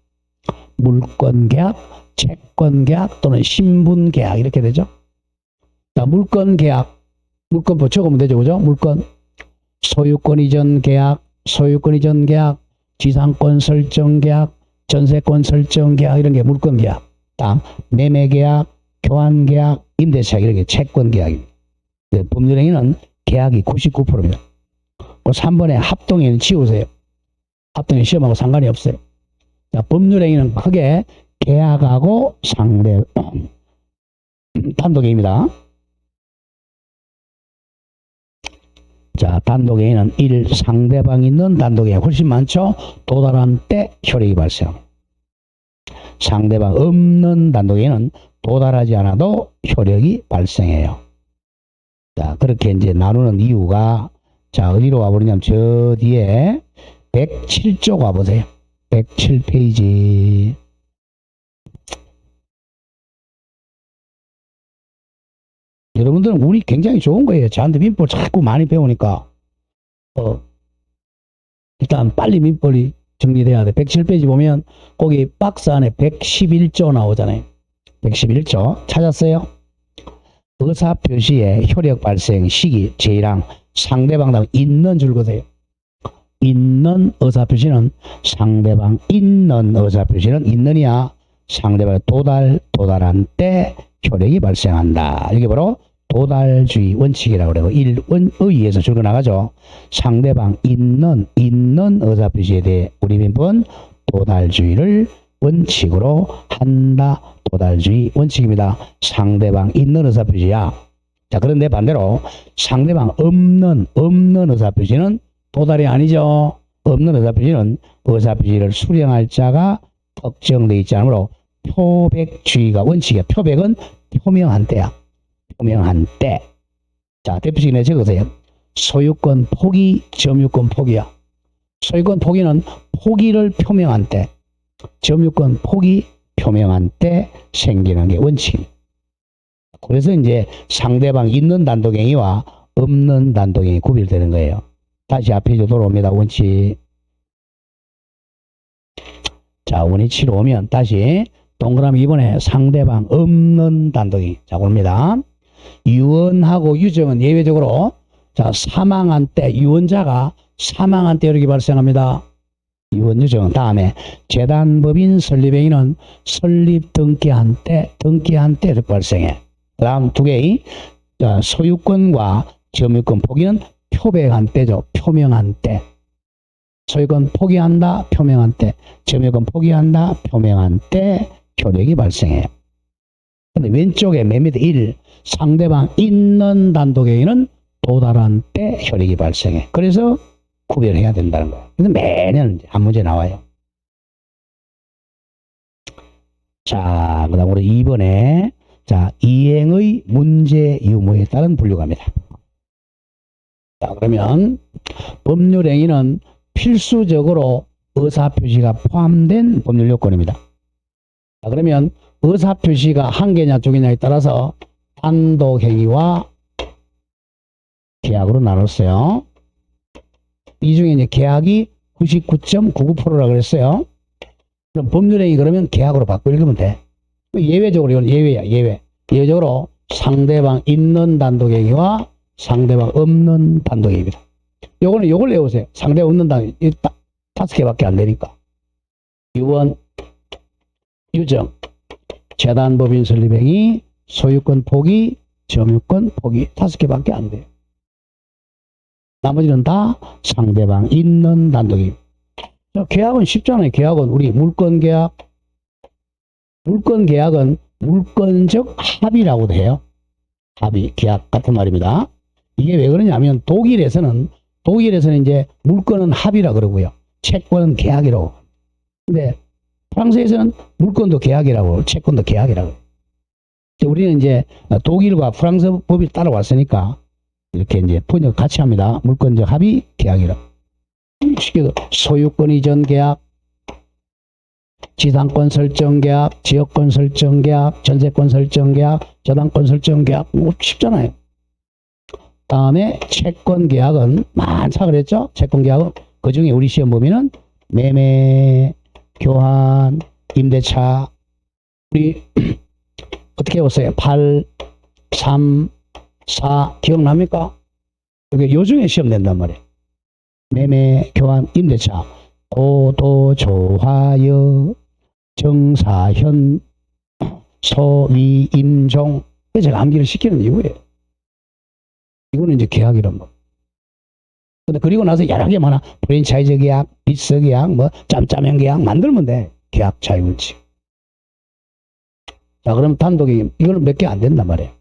물권계약, 채권계약 또는 신분계약 이렇게 되죠. 자, 물권계약, 물권법 적으면 되죠. 그죠? 물권. 소유권 이전 계약, 지상권 설정 계약, 전세권 설정 계약 이런 게 물권 계약. 다음 매매 계약, 교환 계약, 임대차 이런 게 채권 계약입니다. 법률행위는 계약이 99%입니다. 3번에 합동행위는 지우세요. 합동행위 시험하고 상관이 없어요. 자, 법률행위는 크게 계약하고 상대 단독행위입니다. 자, 단독행위는 1. 상대방이 있는 단독행위 훨씬 많죠. 도달한 때 혈액이 발생. 상대방 없는 단독행위는 도달하지 않아도 혈액이 발생해요. 자, 그렇게 이제 나누는 이유가, 자, 어디로 가버리냐면 저 뒤에 107쪽 와보세요. 107페이지. 여러분들은 운이 굉장히 좋은 거예요. 저한테 민법 자꾸 많이 배우니까. 일단 빨리 민법이 정리돼야 돼. 107페이지 보면 거기 박스 안에 111조 나오잖아요. 111조 찾았어요? 의사표시의 효력 발생 시기 제1항 상대방 다음 있는 줄 그세요. 있는 의사표시는 상대방 있는 의사표시는 있느냐 상대방 도달한 때 효력이 발생한다. 이게 바로 도달주의 원칙이라고 그래요. 1의에서 줄거 나가죠. 상대방 있는 의사표시에 대해 우리 민법은 도달주의를 원칙으로 한다. 도달주의 원칙입니다. 상대방 있는 의사표시야. 자, 그런데 반대로 상대방 없는 의사표시는 도달이 아니죠. 없는 의사표시는 의사표시를 수령할 자가 특정되어 있지 않으므로 표백주의가 원칙이야. 표백은 표명한 때야. 표명한 때. 자, 대표적인 내 적으세요. 소유권 포기, 점유권 포기야. 소유권 포기는 포기를 표명한 때, 점유권 포기 표명한 때 생기는 게 원칙입니다. 그래서 이제 상대방 있는 단독행위와 없는 단독행위 구별되는 거예요. 다시 앞에 돌아옵니다. 원칙. 자, 원위치로 오면 다시 동그라미 2번에 상대방 없는 단독행위. 자, 봅니다. 유언하고 유정은 예외적으로 자, 사망한 때 유언자가 사망한 때 이렇게 발생합니다. 유언 유정. 다음에 재단법인 설립행위는 설립 등기한 때 이렇게 발생해. 다음 두 개의 소유권과 점유권 포기는 표백한 때죠. 표명한 때. 소유권 포기한다, 표명한 때. 점유권 포기한다, 표명한 때 효력이 발생해요. 근데 왼쪽에 맨 밑에 1, 상대방 있는 단독행위는 도달한 때 효력이 발생해. 그래서 구별해야 된다는 거예요. 근데 매년 한 문제 나와요. 자, 그 다음 우리 2번에 자, 이행의 문제 유무에 따른 분류갑니다. 자, 그러면 법률행위는 필수적으로 의사표시가 포함된 법률 요건입니다. 자, 그러면 의사표시가 한 개냐 두 개냐에 따라서 단독행위와 계약으로 나눴어요. 이 중에 이제 계약이 99.99%라고 그랬어요. 그럼 법률행위 그러면 계약으로 바꿔 읽으면 돼. 예외적으로 이건 예외야. 예외적으로 상대방 있는 단독행위와 상대방 없는 단독행위입니다. 요걸 외우세요. 상대방 없는 단독행위 5개밖에 안 되니까. 유언, 유정, 재단법인 설립행위, 소유권 포기, 점유권 포기 5개밖에 안 돼요. 나머지는 다 상대방 있는 단독행위. 계약은 쉽잖아요. 계약은 우리 물권계약, 물권계약은 물권적 합의라고도 해요. 합의, 계약 같은 말입니다. 이게 왜 그러냐면 독일에서는 이제 물권은 합의라 그러고요. 채권은 계약이라고. 근데 프랑스에서는 물권도 계약이라고, 채권도 계약이라고. 우리는 이제 독일과 프랑스 법이 따라왔으니까 이렇게 이제 번역 같이 합니다. 물권적 합의, 계약이라고. 쉽게 소유권 이전 계약, 지상권 설정 계약, 지역권 설정 계약, 전세권 설정 계약, 저당권 설정 계약, 뭐 쉽잖아요. 다음에 채권 계약은 많다 그랬죠? 채권 계약은 그 중에 우리 시험 보면은 매매, 교환, 임대차, 우리 어떻게 해보세요? 8, 3, 4 기억납니까? 이게 요중에 시험 낸단 말이에요. 매매, 교환, 임대차, 고도, 조화여, 정사현, 소위, 임종. 제가 암기를 시키는 이유예요. 이거는 이제 계약이란 거. 근데 그리고 나서 여러 개 많아. 프랜차이즈 계약, 비스 계약, 뭐 짬짜면 계약 만들면 돼. 계약 자유원칙. 자, 그럼 단독이 이걸 몇 개 안 된단 말이에요.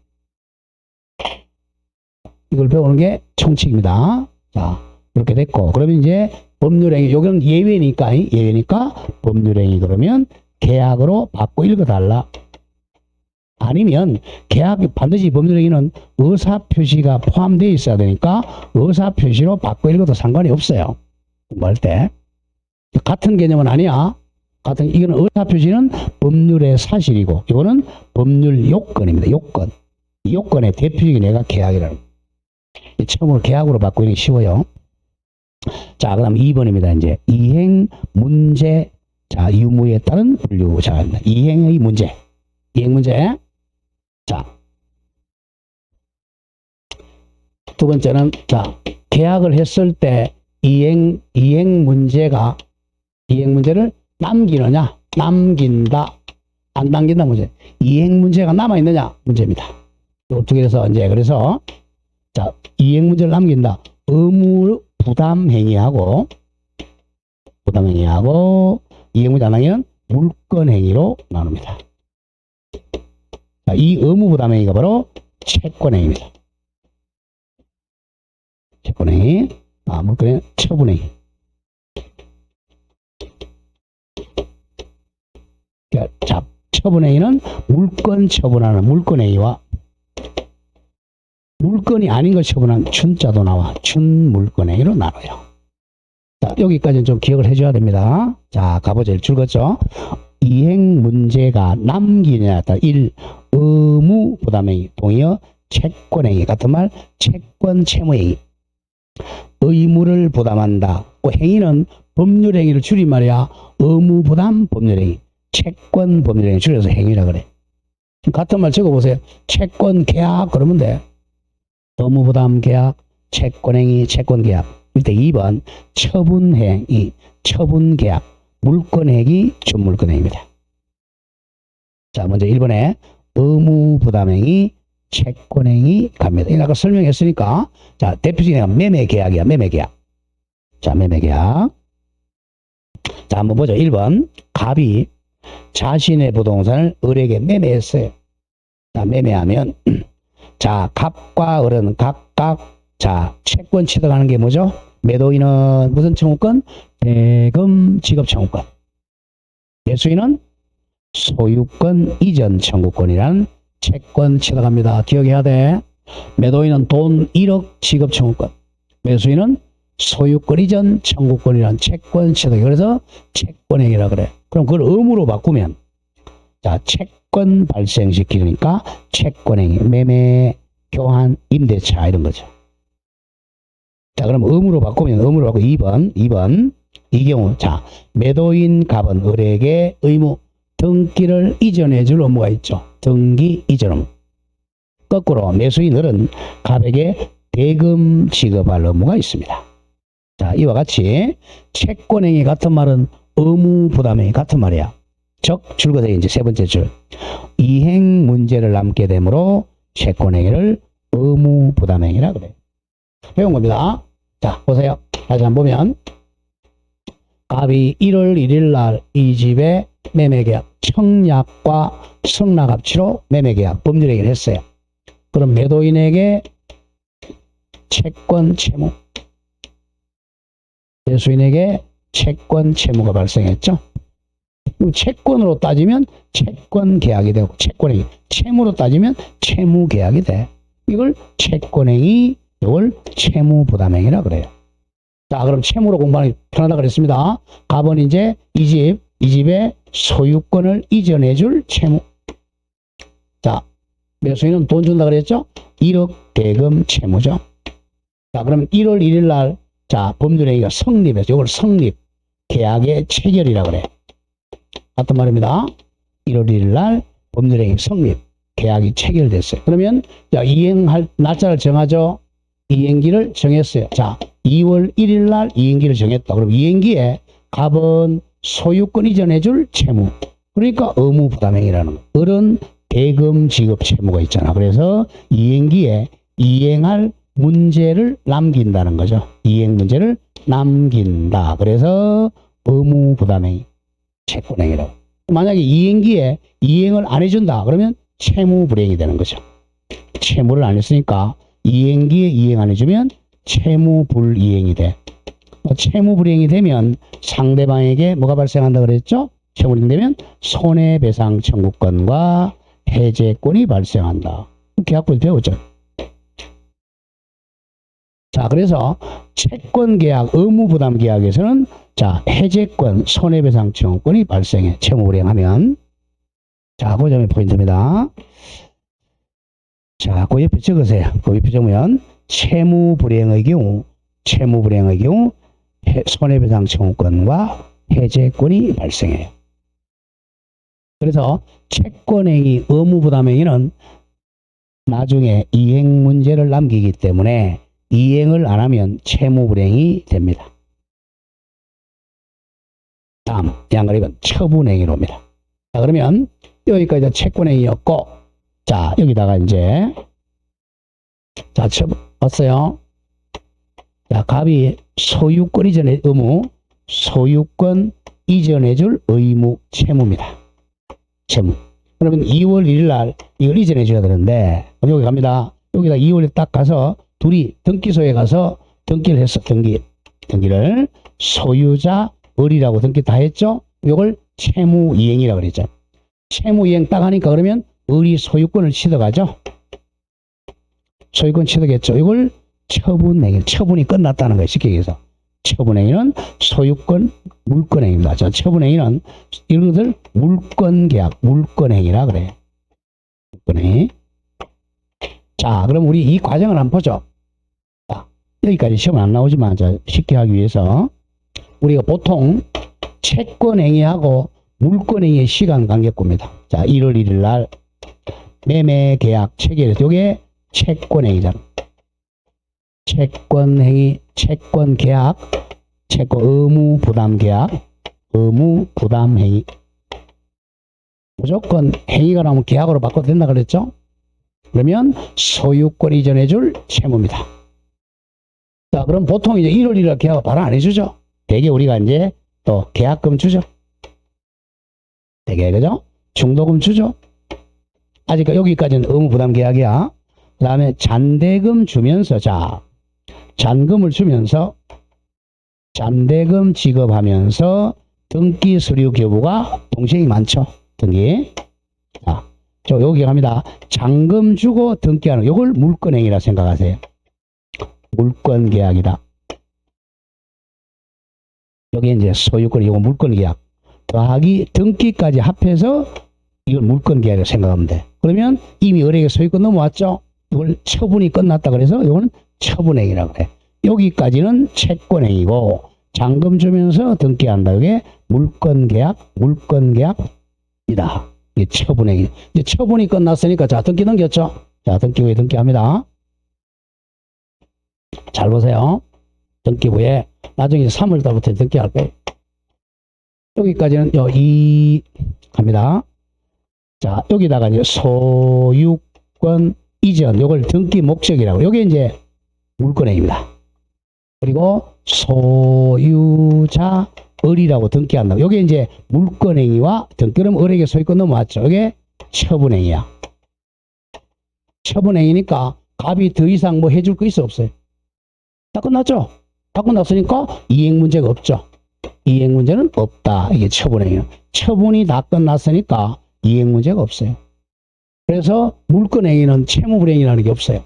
이걸 배우는 게 총칙입니다. 자, 이렇게 됐고, 그러면 이제 법률행위, 여기는 예외니까 법률행위 그러면 계약으로 바꿔 읽어달라. 아니면 계약이 반드시 법률행위는 의사표시가 포함되어 있어야 되니까 의사표시로 바꿔 읽어도 상관이 없어요. 공부할 때. 같은 개념은 아니야. 이거는 의사표시는 법률의 사실이고 이거는 법률 요건입니다. 요건. 이 요건의 대표적인 애가 계약이라는 거예요. 처음으로 계약으로 바꾸기 쉬워요. 자, 그 다음 2번입니다. 이제 이행 문제. 자, 유무에 따른 분류. 자, 이행의 문제. 이행 문제. 자, 두 번째는, 자, 계약을 했을 때 이행 문제를 남기느냐, 남긴다. 안 당긴다 문제. 이행 문제가 남아있느냐 문제입니다. 이 두 개에서 이제 그래서 자, 이행 문제를 남긴다. 의무 부담 행위하고 이행 문제 안 남기면 물권 행위로 나눕니다. 자, 이 의무 부담 행위가 바로 채권 행위입니다. 채권 행위, 물권 행위, 처분 행위. 자, 처분 행위는 물권 처분하는 물권 행위와 물건이 아닌 걸 처분한 준자도 나와 준물권 행위로 나눠요. 자, 여기까지는 좀 기억을 해줘야 됩니다. 자, 가보죠. 줄었죠. 이행 문제가 남기냐에 따라 1. 의무 부담행위 동의어 채권행위 같은 말 채권 채무행위 의무를 부담한다. 그 행위는 법률행위를 줄임말이야. 의무 부담 법률행위 채권 법률행위 줄여서 행위라 그래. 같은 말 적어보세요. 채권 계약 그러면 돼. 의무 부담 계약 채권행위 채권계약. 이때 2번 처분행위 처분계약 물권행위 준물권행위입니다. 자, 먼저 1번에 의무부담행위 채권행위 갑니다. 이거 아까 설명했으니까 자, 대표적인 매매계약이야. 매매계약. 자, 매매계약. 자, 한번 보죠. 1번 갑이 자신의 부동산을 을에게 매매했어요. 자, 매매하면 자, 갑과 을은 각각 자, 채권 취득하는 게 뭐죠? 매도인은 무슨 청구권? 대금 지급 청구권. 매수인은 소유권 이전 청구권이라는 채권 취득합니다. 기억해야 돼. 매도인은 돈 1억 지급 청구권. 매수인은 소유권 이전 청구권이라는 채권 취득. 그래서 채권행위라 그래. 그럼 그걸 의무로 바꾸면 자, 채권 발생시키니까 채권행위, 매매, 교환, 임대차 이런 거죠. 자, 그럼 의무로 바꾸면 2번 이 경우 자, 매도인 갑은 을에게 의무 등기를 이전해 줄 의무가 있죠. 등기 이전 의무. 거꾸로 매수인 을은 갑에게 대금 지급할 의무가 있습니다. 자, 이와 같이 채권행위 같은 말은 의무 부담행위 같은 말이야. 즉 줄거서 이제 세 번째 줄 이행 문제를 남게 되므로 채권행위를 의무 부담행위라 그래. 배운 겁니다. 자, 보세요. 다시 한번 보면 갑이 1월 1일 날 이 집의 매매계약 청약과 승낙합치로 매매계약 법률행위를 했어요. 그럼 매도인에게 채권 채무 매수인에게 채권 채무가 발생했죠. 채권으로 따지면 채권 계약이 되고 채권행위 채무로 따지면 채무 계약이 돼. 이걸 채권행위 이걸 채무부담행위라 그래요. 자, 그럼 채무로 공부하는 게 편하다 그랬습니다. 갑은 이제 이 집의 소유권을 이전해 줄 채무. 자, 매수인은 돈 준다 그랬죠? 1억 대금 채무죠. 자, 그러면 1월 1일 날 자, 법률행위가 성립해서 이걸 성립 계약의 체결이라 그래. 같은 말입니다. 1월 1일 날 법률행위 성립 계약이 체결됐어요. 그러면 자, 이행할 날짜를 정하죠. 이행기를 정했어요. 자, 2월 1일 날 이행기를 정했다. 그럼 이행기에 갑은 소유권 이전해 줄 채무. 그러니까 의무 부담행위라는 거. 을은 대금 지급 채무가 있잖아. 그래서 이행기에 이행할 문제를 남긴다는 거죠. 이행 문제를 남긴다. 그래서 의무 부담행위 채권행위라고. 만약에 이행기에 이행을 안 해준다. 그러면 채무 불이행이 되는 거죠. 채무를 안 했으니까 이행기에 이행 안 해주면 채무 불이행이 돼. 채무 불이행이 되면 상대방에게 뭐가 발생한다 그랬죠? 채무 불이행되면 손해배상 청구권과 해제권이 발생한다. 계약부에서 배웠죠. 자, 그래서 채권계약, 의무부담계약에서는 자, 해제권, 손해배상 청구권이 발생해. 채무 불이행하면. 자, 그 점이 포인트입니다. 자, 그 옆에 적으세요. 그 옆에 적으면 채무 불이행의 경우 손해배상 청구권과 해제권이 발생해요. 그래서 채권행위, 의무부담행위는 나중에 이행 문제를 남기기 때문에 이행을 안 하면 채무 불이행이 됩니다. 다음 양거리건 처분행위로입니다. 자, 그러면 여기까지 채권행위였고, 자, 여기다가 이제, 자, 왔어요. 자, 갑이 소유권 이전의 의무, 소유권 이전해줄 의무 채무입니다. 채무. 그러면 2월 1일 날 이걸 이전해 줘야 되는데, 그럼 여기 갑니다. 여기다 2월에 딱 가서 둘이 등기소에 가서 등기를 했어. 등기를 소유자 을이라고 등기 다 했죠. 이걸 채무이행이라고 그랬죠. 채무이행 딱 하니까 그러면 을이 소유권을 취득하죠. 소유권 취득했죠. 이걸 처분행위, 처분이 끝났다는 거예요. 쉽게 얘기해서. 처분행위는 소유권 물권행위입니다. 자, 처분행위는 이런 것을 물권계약, 물권행위라 그래요. 물권행위. 자, 그럼 우리 이 과정을 한번 보죠. 자, 여기까지 시험 안 나오지만 자, 쉽게 하기 위해서 우리가 보통 채권행위하고 물권행위의 시간 관계입니다. 자, 1월 1일 날 매매계약 체결해서 이게 채권행위잖아. 채권행위, 채권계약, 채권 의무부담계약, 의무부담행위. 무조건 행위가 나오면 계약으로 바꿔도 된다 그랬죠? 그러면 소유권 이전해줄 채무입니다. 자, 그럼 보통 이제 1월 1일 계약을 바로 안 해주죠? 대개 우리가 이제 또 계약금 주죠? 대개, 그죠? 중도금 주죠? 아직 여기까지는 의무부담계약이야. 그 다음에 잔대금 주면서, 자, 잔금을 주면서 잔대금 지급하면서 등기 서류 교부가 동시에 많죠. 등기. 자, 저 여기 갑니다. 잔금 주고 등기하는 이걸 물권행위라 생각하세요. 물권계약이다. 여기 이제 소유권 이거 물권계약 더하기 등기까지 합해서 이걸 물권계약이라고 생각하면 돼. 그러면 이미 을에게 소유권 넘어왔죠. 이걸 처분이 끝났다 그래서 이거는 처분행위라고 해. 여기까지는 채권행위고 잔금 주면서 등기한다. 이게 물권계약, 물권계약이다. 이게 처분행위. 이제 처분이 끝났으니까 자, 등기 넘겼죠? 자, 등기 후에 등기합니다. 잘 보세요. 등기 후에 나중에 3월 달부터 등기할 거예요. 여기까지는 이 갑니다. 자, 여기다가 이제 소유권 이전, 요걸 등기 목적이라고. 요게 이제 물권행위입니다. 그리고 소유자 을이라고 등기한다. 요게 이제 물권행위와 등기. 그럼 을에게 소유권 넘어왔죠. 요게 처분행위야. 처분행위니까 갑이 더 이상 뭐 해줄 거 있어 없어요? 다 끝났죠? 다 끝났으니까 이행 문제가 없죠. 이행 문제는 없다. 이게 처분행위는. 처분이 다 끝났으니까 이행 문제가 없어요. 그래서 물권행위는 채무불이행이라는 게 없어요.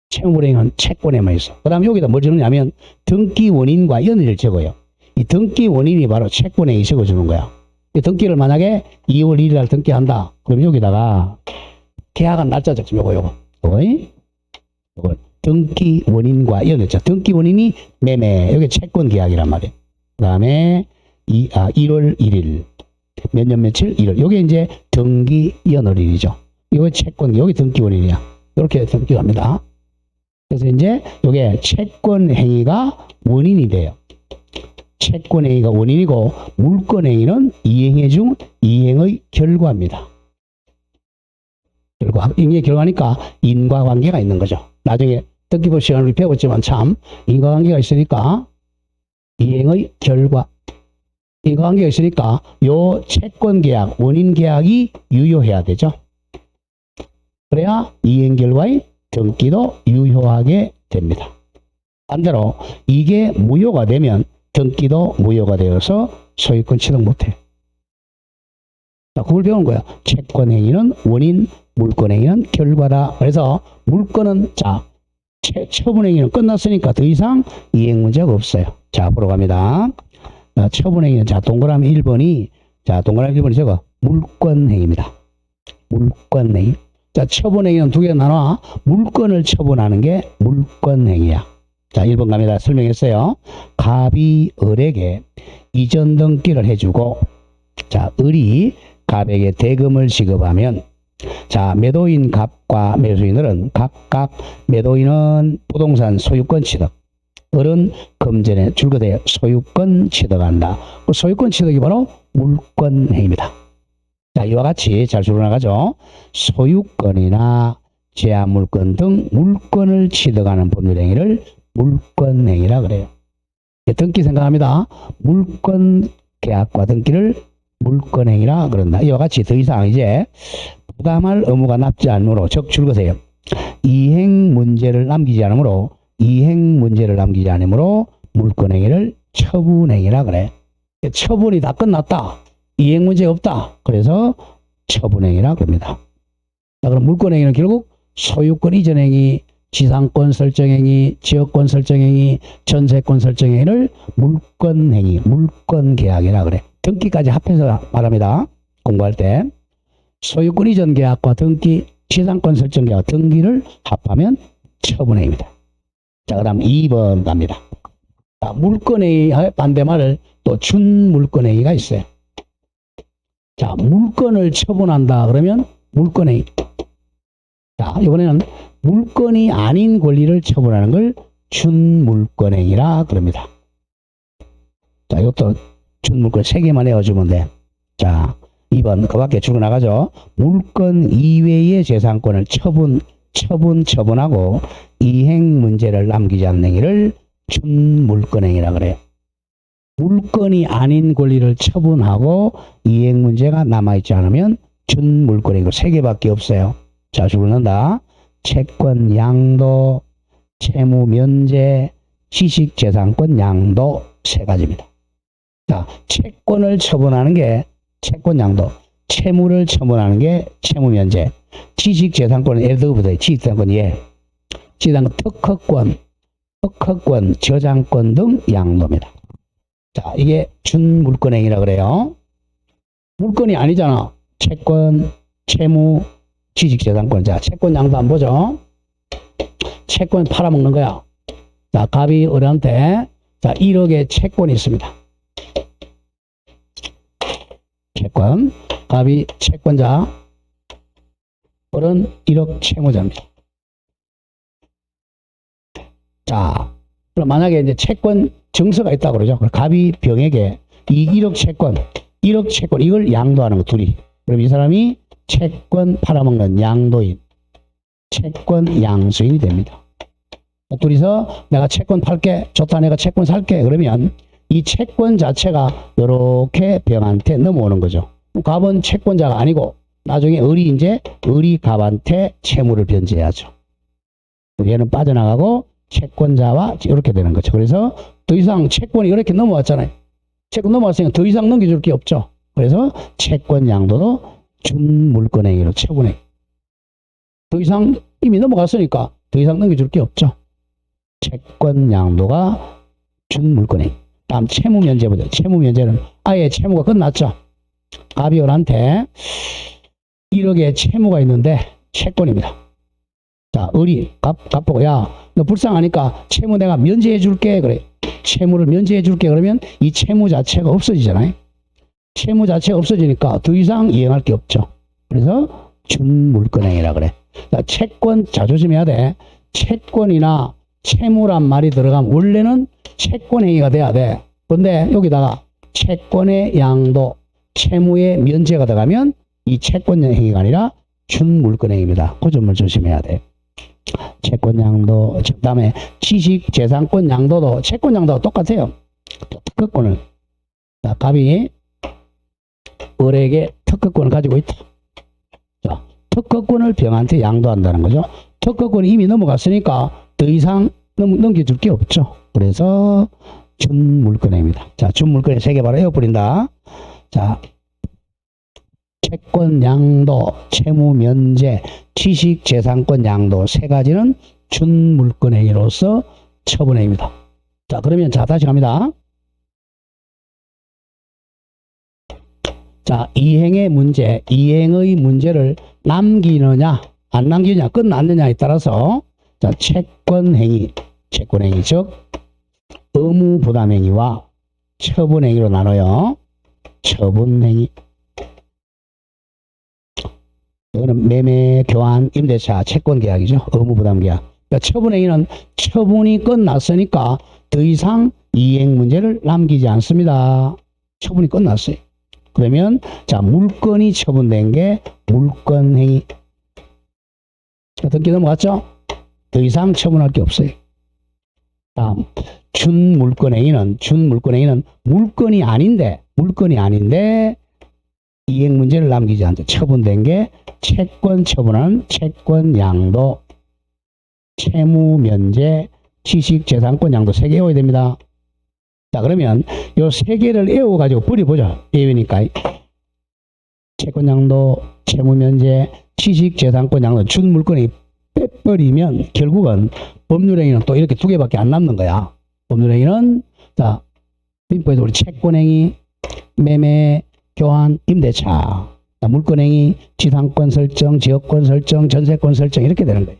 채무불이행은 채권에만 있어. 그 다음에 여기다 뭐 적느냐면 등기 원인과 연일을 적어요. 이 등기 원인이 바로 채권행위 적어주는 거야. 이 등기를 만약에 2월 1일 날 등기한다. 그럼 여기다가 계약한 날짜 적죠. 요거. 요걸 등기 원인과 연일. 등기 원인이 매매. 여기 채권 계약이란 말이에요. 그 다음에 1월 1일. 몇 년 며칠? 1월. 요게 이제 등기 연월일이죠. 이거 채권, 여기 등기 원인이야. 이렇게 등기합니다. 그래서 이제 요게 채권 행위가 원인이 돼요. 채권 행위가 원인이고 물권 행위는 이행해 중 이행의 결과입니다. 이행의 결과니까 인과관계가 있는 거죠. 나중에 등기법 시간을 배웠지만 참 인과관계가 있으니까 이행의 결과. 인과관계가 있으니까 요 채권계약, 원인계약이 유효해야 되죠. 그래야 이행결과의 등기도 유효하게 됩니다. 반대로 이게 무효가 되면 등기도 무효가 되어서 소유권 취득 못해. 자, 그걸 배우는 거야. 채권행위는 원인, 물권행위는 결과다. 그래서 물권은 자, 처분행위는 끝났으니까 더 이상 이행 문제가 없어요. 자, 앞으로 갑니다. 자, 처분행위는 자, 동그라미 1번이 자, 동그라미 1번이 저거 물권행위입니다. 물권행위. 자, 처분행위는 두 개 나눠. 물권을 처분하는 게 물권행위야. 자, 1번 갑니다. 설명했어요. 갑이 을에게 이전 등기를 해주고, 자, 을이 갑에게 대금을 지급하면, 자, 매도인 갑과 매수인 을은 각각 매도인은 부동산 소유권 취득, 을은 금전에 줄거대 소유권 취득한다. 그 소유권 취득이 바로 물권행위입니다. 자, 이와 같이 잘 줄어나가죠. 소유권이나 제한물권 등 물권을 취득하는 법률행위를 물권행위라 그래요. 등기 생각합니다. 물권 계약과 등기를 물권행위라 그런다. 이와 같이 더 이상 이제 부담할 의무가 남지 않으므로 즉 줄거세요. 이행 문제를 남기지 않으므로 물권행위를 처분행위라 그래. 처분이 다 끝났다. 이행 문제가 없다. 그래서 처분행위라 그럽니다. 자, 그럼 물권행위는 결국 소유권 이전행위, 지상권 설정행위, 지역권 설정행위, 전세권 설정행위를 물권행위, 물권계약이라 그래. 등기까지 합해서 말합니다. 공부할 때 소유권 이전 계약과 등기, 지상권 설정 계약, 등기를 합하면 처분행위입니다. 자, 그다음 2번 갑니다. 자, 물권행위의 반대말을 또 준물권행위가 있어요. 자, 물권을 처분한다 그러면 물권행위. 자, 이번에는 물권이 아닌 권리를 처분하는 걸 준물권행위라 그럽니다. 자, 이것도 준물권 3개만 외워주면 돼. 자, 2번 그 밖에 줄어나가죠. 물권 이외의 재산권을 처분하고 이행 문제를 남기지 않는 행위를 준물권행위라 그래요. 물권이 아닌 권리를 처분하고 이행 문제가 남아있지 않으면 준물권행위고 3개밖에 없어요. 자, 줄어난다. 채권 양도, 채무 면제, 지식재산권 양도 3가지입니다. 자, 채권을 처분하는 게 채권 양도, 채무를 처분하는 게 채무 면제, 지식재산권은 예를 들어보세요. 지식재산권 지식재산권 특허권, 저작권 등 양도입니다. 자, 이게 준물권행위라 그래요. 물권이 아니잖아. 채권, 채무, 지식재산권. 자, 채권 양도 한번 보죠. 채권 팔아먹는 거야. 자, 갑이 을한테 자 1억의 채권이 있습니다. 채권, 갑이 채권자, 을은 1억 채무자입니다. 자, 그럼 만약에 이제 채권 증서가 있다고 그러죠. 갑이 병에게 이 1억 채권, 이걸 양도하는 거 둘이. 그럼 이 사람이 채권 팔아먹는 양도인, 채권 양수인이 됩니다. 둘이서 내가 채권 팔게, 좋다, 내가 채권 살게. 그러면 이 채권 자체가 이렇게 병한테 넘어오는 거죠. 갑은 채권자가 아니고 나중에 을이 갑한테 채무를 변제해야죠. 얘는 빠져나가고 채권자와 이렇게 되는 거죠. 그래서 더 이상 채권이 이렇게 넘어왔잖아요. 채권 넘어왔으니까 더 이상 넘겨줄 게 없죠. 그래서 채권 양도도 준물권행위로 처분해. 더 이상 이미 넘어갔으니까 더 이상 넘겨줄 게 없죠. 채권 양도가 준물권행위. 다음 채무 면제 보죠. 채무 면제는 아예 채무가 끝났죠. 갑이 을한테 1억의 채무가 있는데 채권입니다. 자, 을이 갑 보고 야, 너 불쌍하니까 채무 내가 면제해 줄게. 그래. 채무를 면제해 줄게. 그러면 이 채무 자체가 없어지잖아요. 채무 자체가 없어지니까 더 이상 이행할 게 없죠. 그래서 준물권행위라 그래. 자, 채권 자 조심해야 돼. 채권이나 채무란 말이 들어가면 원래는 채권행위가 돼야 돼. 근데 여기다가 채권의 양도, 채무의 면제가 들어가면 이 채권행위가 아니라 준물권행위입니다. 그 점을 조심해야 돼. 채권 양도, 그 다음에 지식재산권 양도도 채권 양도가 똑같아요. 특허권을. 자, 갑이 을에게 특허권을 가지고 있다. 자, 특허권을 병한테 양도한다는 거죠. 특허권이 이미 넘어갔으니까 더 이상 넘겨줄 게 없죠. 그래서 준물권행위입니다. 자, 준물권의 3개 바로 에어버린다. 자, 채권 양도, 채무 면제, 지식재산권 양도 3가지는 준물권행위로서 처분행위입니다. 자, 그러면 자 다시 갑니다. 자, 이행의 문제를 남기느냐 안 남기느냐 끝났느냐에 따라서 자, 채권행위 즉 의무부담행위와 처분행위로 나눠요. 처분행위. 이거는 매매, 교환, 임대차, 채권계약이죠. 의무부담계약. 그러니까 처분행위는 처분이 끝났으니까 더 이상 이행 문제를 남기지 않습니다. 처분이 끝났어요. 그러면 자 물건이 처분된 게 물건행위. 등기 넘어갔죠? 더 이상 처분할 게 없어요. 다음 준물건행위는 물건이 아닌데 이행 문제를 남기지 않죠. 처분된 게 채권 처분한 채권 양도, 채무 면제, 지식 재산권 양도 3개 외워야 됩니다. 자 그러면 요 3개를 외워가지고 버려보자. 외우니까 채권 양도, 채무 면제, 지식 재산권 양도 준물건이 빼버리면 결국은 법률행위는 또 이렇게 2개밖에 안 남는 거야. 법률행위는 자 민법에서 우리 채권행위, 매매, 교환, 임대차, 물건행위, 지상권 설정, 지역권 설정, 전세권 설정 이렇게 되는 거예요.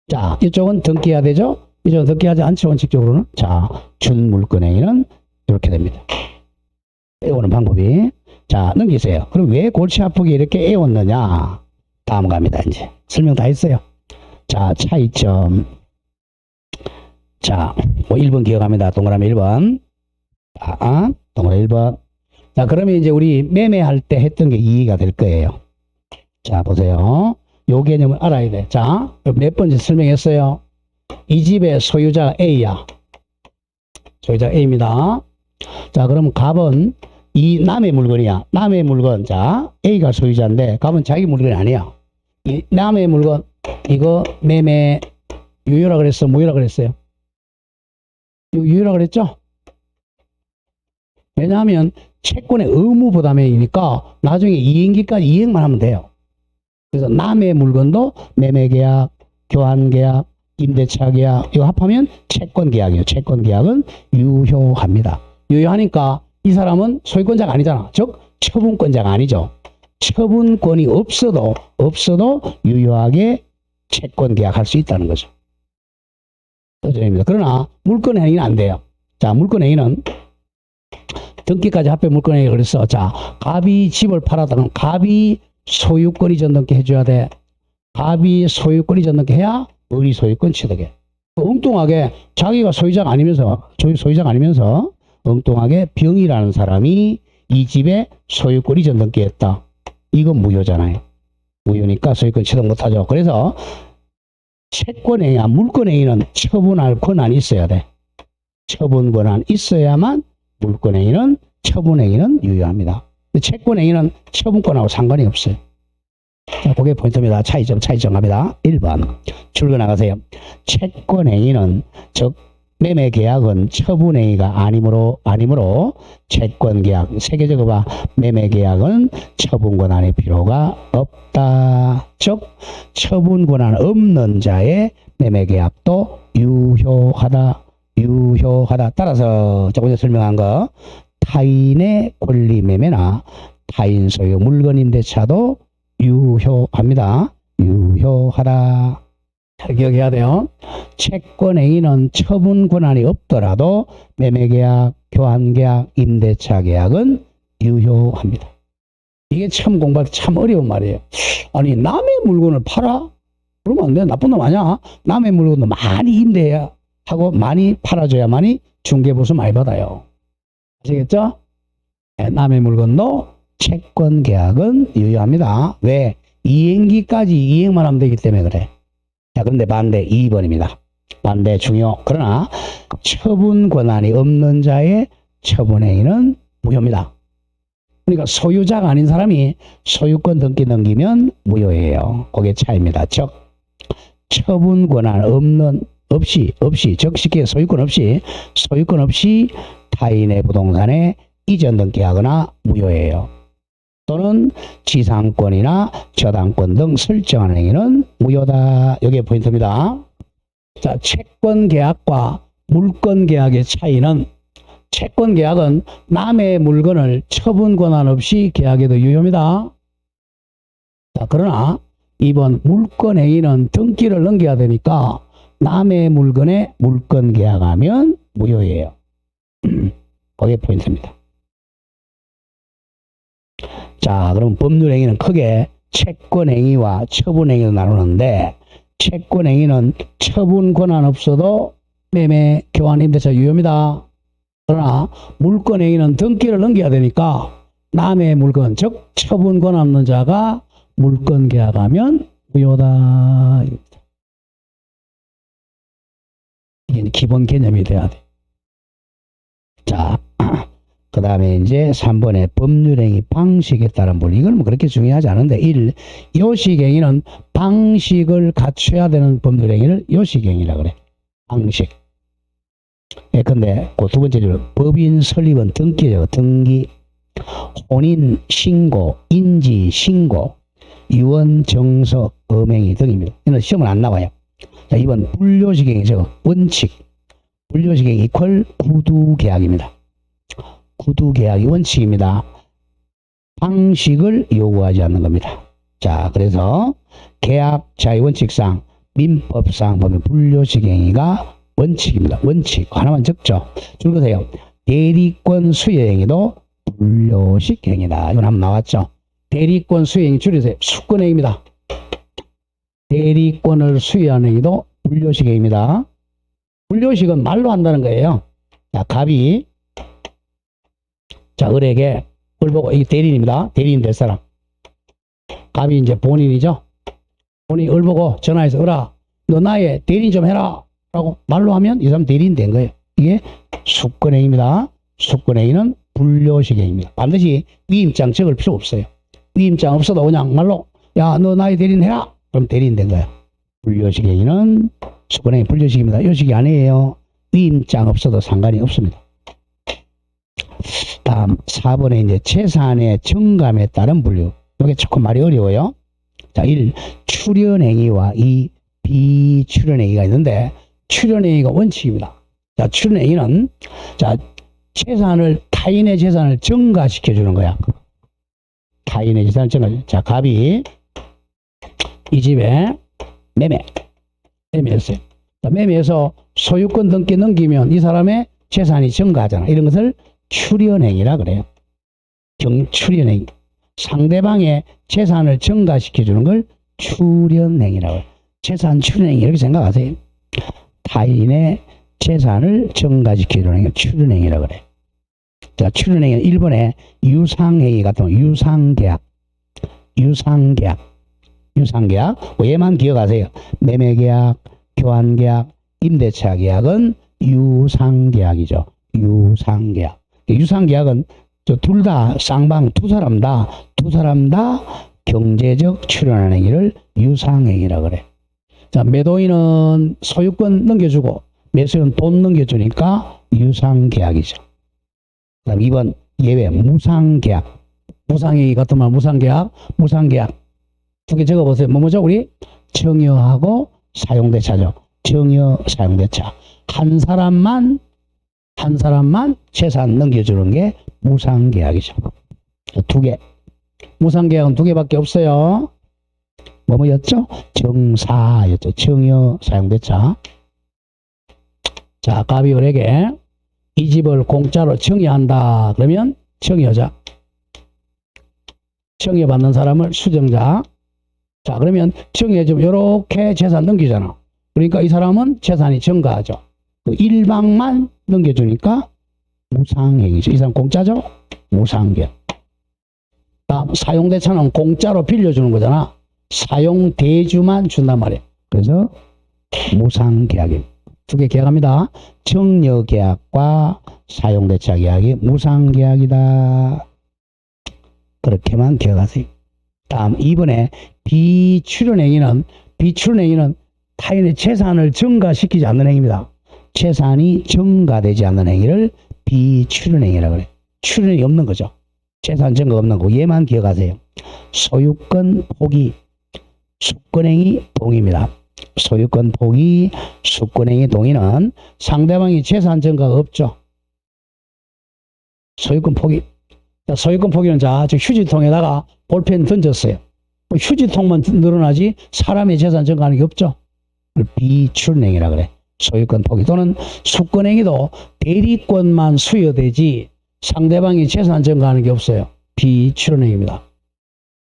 자 이쪽은 등기해야 되죠? 이쪽은 등기하지 않죠. 원칙적으로는. 자 준물건행위는 이렇게 됩니다. 외우는 방법이. 자 넘기세요. 그럼 왜 골치 아프게 이렇게 외웠느냐. 다음 갑니다. 이제 설명 다 했어요. 자 차이점. 자 1번 기억합니다. 동그라미 1번. 자 동그라미 1번. 자 그러면 이제 우리 매매할 때 했던 게 이해가 될 거예요. 자 보세요. 요 개념을 알아야 돼. 자 몇 번째 설명했어요. 이 집의 소유자가 A야. 소유자 A입니다. 자 그럼 갑은 이 남의 물건이야. 남의 물건. 자 A가 소유자인데 갑은 자기 물건이 아니야. 이 남의 물건 이거 매매 유효라 그랬어? 무효라 그랬어요? 유효라 그랬죠? 왜냐하면 채권의 의무 부담행위니까 나중에 이행기까지 이행만 하면 돼요. 그래서 남의 물건도 매매계약, 교환계약, 임대차계약 이거 합하면 채권계약이에요. 채권계약은 유효합니다. 유효하니까 이 사람은 소유권자가 아니잖아. 즉 처분권자가 아니죠. 처분권이 없어도 유효하게 채권계약 할 수 있다는 거죠. 그러나 물건행위는 안 돼요. 자 물건행위는 등기까지 합해 물건행위가 그랬어. 자 갑이 집을 팔았다면 갑이 소유권 이전 등기 해줘야 돼. 갑이 소유권 이전 등기 해야 을이 소유권 취득해. 엉뚱하게 자기가 소유자가 아니면서 엉뚱하게 병이라는 사람이 이 집에 소유권 이전 등기했다. 이건 무효잖아요. 무효니까 소유권 취득 못하죠. 그래서 채권행위, 물건행위는 처분할 권한이 있어야 돼. 처분 권한 있어야만 물건행위는 처분행위는 유효합니다. 채권행위는 처분권하고 상관이 없어요. 자, 그게 포인트입니다. 차이점 갑니다. 1번 줄거 나가세요. 채권행위는 즉 매매계약은 처분행위가 아니므로 채권계약 3개 적어봐. 매매계약은 처분권한의 필요가 없다. 즉 처분권한 없는 자의 매매계약도 유효하다. 따라서 조금 전에 설명한 거 타인의 권리 매매나 타인 소유 물건 임대차도 유효합니다. 유효하다. 잘 기억해야 돼요. 채권행위는 처분 권한이 없더라도 매매계약, 교환계약, 임대차계약은 유효합니다. 이게 처음 공부할 때 참 어려운 말이에요. 아니 남의 물건을 팔아? 그러면 안 돼. 나쁜 놈 아니야. 남의 물건도 많이 임대해야 하고 많이 팔아줘야만이 중개보수 많이 받아요. 아시겠죠? 남의 물건도 채권계약은 유효합니다. 왜? 이행기까지 이행만 하면 되기 때문에 그래. 자, 그런데 반대 2번입니다. 반대 중요. 그러나 처분 권한이 없는 자의 처분행위는 무효입니다. 그러니까 소유자가 아닌 사람이 소유권 등기 넘기면 무효예요. 그게 차이입니다. 즉 처분 권한 없이 즉 쉽게 소유권 없이 타인의 부동산에 이전 등기하거나 무효예요. 또는 지상권이나 저당권 등 설정하는 행위는 무효다. 여기에 포인트입니다. 자, 채권계약과 물건계약의 차이는 채권계약은 남의 물건을 처분 권한 없이 계약해도 유효입니다. 자, 그러나 이번 물건행위는 등기를 넘겨야 되니까 남의 물건에 물건계약하면 무효예요. 그게 포인트입니다. 자, 그럼 법률행위는 크게 채권행위와 처분행위로 나누는데 채권행위는 처분 권한 없어도 매매, 교환, 임대차 유효입니다. 그러나 물권행위는 등기를 넘겨야 되니까 남의 물건, 즉 처분 권한 없는 자가 물권 계약하면 무효다. 이게 기본 개념이 돼야 돼. 자, 그 다음에 이제 3번에 법률행위 방식에 따른 분리. 이건 뭐 그렇게 중요하지 않은데 1. 요식행위는 방식을 갖춰야 되는 법률행위를 요식행위라 그래. 방식. 예, 근데 그 두 번째로 법인 설립은 등기죠. 등기. 혼인 신고, 인지 신고, 유언 정석, 음행위 등입니다. 이는 시험은 안 나와요. 자, 이번 불요식행위죠. 원칙. 불요식행위 이퀄 구두계약입니다. 구두계약이 원칙입니다. 방식을 요구하지 않는 겁니다. 자, 그래서 계약자의 원칙상 민법상 보면 불요식행위가 원칙입니다. 원칙 하나만 적죠. 줄거세요. 대리권 수여행위도 불요식행위다. 이건 한번 나왔죠. 대리권 수여행위 줄이세요. 수권행위입니다. 대리권을 수여하는 행위도 불요식행위입니다. 불요식은 말로 한다는 거예요. 자, 갑이 자, 을에게 을 보고 이 대리인입니다. 대리인 될 사람. 갑이 이제 본인이죠. 본인이 을 보고 전화해서 을아, 너 나의 대리인 좀 해라 라고 말로 하면 이 사람 대리인 된 거예요. 이게 수권행위입니다. 수권행위는 불요식행위입니다. 반드시 위임장 적을 필요 없어요. 위임장 없어도 그냥 말로 야, 너 나의 대리인 해라. 그럼 대리인 된 거예요. 불요식행위는 수권행위 불요식입니다. 요식이 아니에요. 위임장 없어도 상관이 없습니다. 다음 4번에 이제 재산의 정감에 따른 분류. 이게 조금 말이 어려워요. 자, 1. 출연행위와 2. 비출연행위가 있는데 출연행위가 원칙입니다. 자, 출연행위는 자, 타인의 재산을 증가시켜 주는 거야. 타인의 재산을 증가. 자, 갑이 이 집에 매매했어요. 자, 매매해서 소유권 등기 넘기면 이 사람의 재산이 증가하잖아. 이런 것을 출연행위라 그래요. 출연행위. 상대방의 재산을 증가시켜 주는 걸 출연행위라고 해요. 재산 출연행위 이렇게 생각하세요. 타인의 재산을 증가시켜 주는 게 출연행위라고 그래요. 자, 출연행위는 1번에 유상행위 같은 거, 유상계약. 얘만 기억하세요. 매매계약, 교환계약, 임대차 계약은 유상계약이죠. 유상계약은 둘 다 쌍방 두 사람 다 경제적 출연하는 행위를 유상행위라 그래. 자, 매도인은 소유권 넘겨주고 매수인은 돈 넘겨주니까 유상계약이죠. 그다음 2번 예외 무상계약. 무상행위 같은 말 무상계약. 두 개 적어보세요. 뭐죠? 우리 청여하고 사용대차죠. 청여 사용대차. 한 사람만 재산 넘겨주는 게 무상계약이죠. 두 개. 무상계약은 두 개밖에 없어요. 뭐였죠? 정사였죠. 청여 사용대차. 자, 갑이 을에게 이 집을 공짜로 청여한다. 그러면 청여자. 청여받는 사람을 수정자. 자, 그러면 청여해주면 이렇게 재산 넘기잖아. 그러니까 이 사람은 재산이 증가하죠. 그 일방만 넘겨주니까 무상행위죠. 이 사람 공짜죠? 무상계약. 다음 사용대차는 공짜로 빌려주는 거잖아. 사용대주만 준단 말이에요. 그래서 무상계약입니다. 두 개 계약합니다. 청여계약과 사용대차 계약이 무상계약이다. 그렇게만 기억하세요. 다음 2번에 비출연행위는 타인의 재산을 증가시키지 않는 행위입니다. 재산이 증가되지 않는 행위를 비출연행위라고 그래요. 출연이 없는 거죠. 재산 증가가 없는 거. 얘만 기억하세요. 소유권 포기, 수권행위 동의입니다. 소유권 포기, 수권행위 동의는 상대방이 재산 증가가 없죠. 소유권 포기. 소유권 포기는 자, 저 휴지통에다가 볼펜 던졌어요. 휴지통만 늘어나지 사람의 재산 증가하는 게 없죠. 비출행위라 그래. 소유권 포기 또는 수권행위도 대리권만 수여되지 상대방이 재산 증가하는 게 없어요. 비출행위입니다.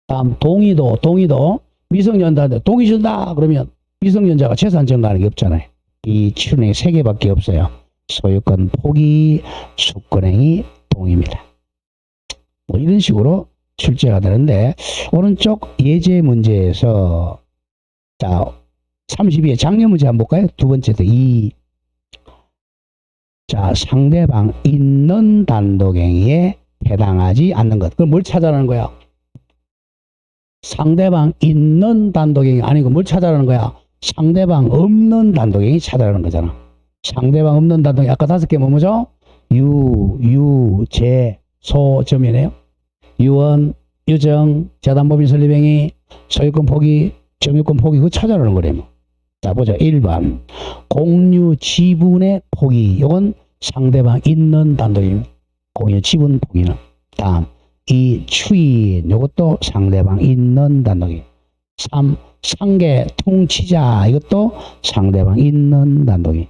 다음 동의도 미성년자한테 동의 준다 그러면 미성년자가 재산 증가하는 게 없잖아요. 비출행위 3개밖에 없어요. 소유권 포기, 수권행위 동의입니다. 뭐 이런 식으로 출제가 되는데 오른쪽 예제 문제에서 자 32의 장려 문제 한번 볼까요? 두 번째도 자 상대방 있는 단독행위에 해당하지 않는 것. 그럼 뭘 찾아라는 거야? 상대방 있는 단독행위 아니고 뭘 찾아라는 거야? 상대방 없는 단독행위 찾아라는 거잖아. 상대방 없는 단독행위 아까 5개 뭐죠? 유, 제, 소, 점이네요. 유언, 유정, 재단법인 설립행위, 소유권 포기, 점유권 포기 그거 찾아라는 거래 뭐. 자 보자. 1번 공유 지분의 포기. 이건 상대방 있는 단독행위. 공유 지분 포기는. 다음 2. 추인. 이것도 상대방 있는 단독행위. 3. 상계 통치자. 이것도 상대방 있는 단독행위.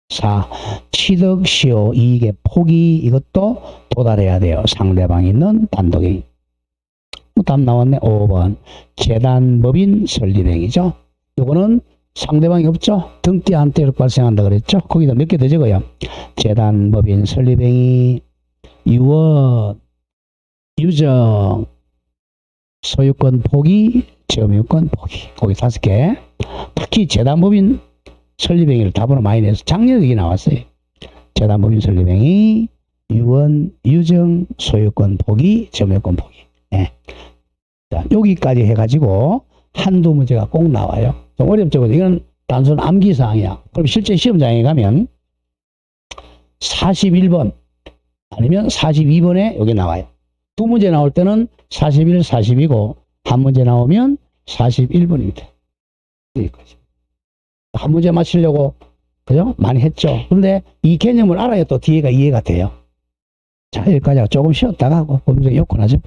4. 취득 시효 이익의 포기. 이것도 도달해야 돼요. 상대방 있는 단독행위. 답 나왔네. 5번 재단법인 설립행위죠. 이거는 상대방이 없죠. 등기 한때 발생한다 그랬죠. 거기다 몇 개 더 적어요. 재단법인 설립행위, 유언, 유정, 소유권 포기, 점유권 포기. 거기 5개. 특히 재단법인 설립행위를 답으로 많이 내서 작년에 나왔어요. 재단법인 설립행위, 유언, 유정, 소유권 포기, 점유권 포기. 네. 자, 여기까지 해가지고 한두 문제가 꼭 나와요. 좀 어렵죠. 이건 단순 암기사항이야. 그럼 실제 시험장에 가면 41번 아니면 42번에 여기 나와요. 두 문제 나올 때는 41, 42고 한 문제 나오면 41번입니다. 여기까지. 한 문제 맞추려고 그죠? 많이 했죠. 그런데 이 개념을 알아야 또 뒤에가 이해가 돼요. 자, 여기까지 하고 조금 쉬었다가 하고 범죄 욕고 나죠.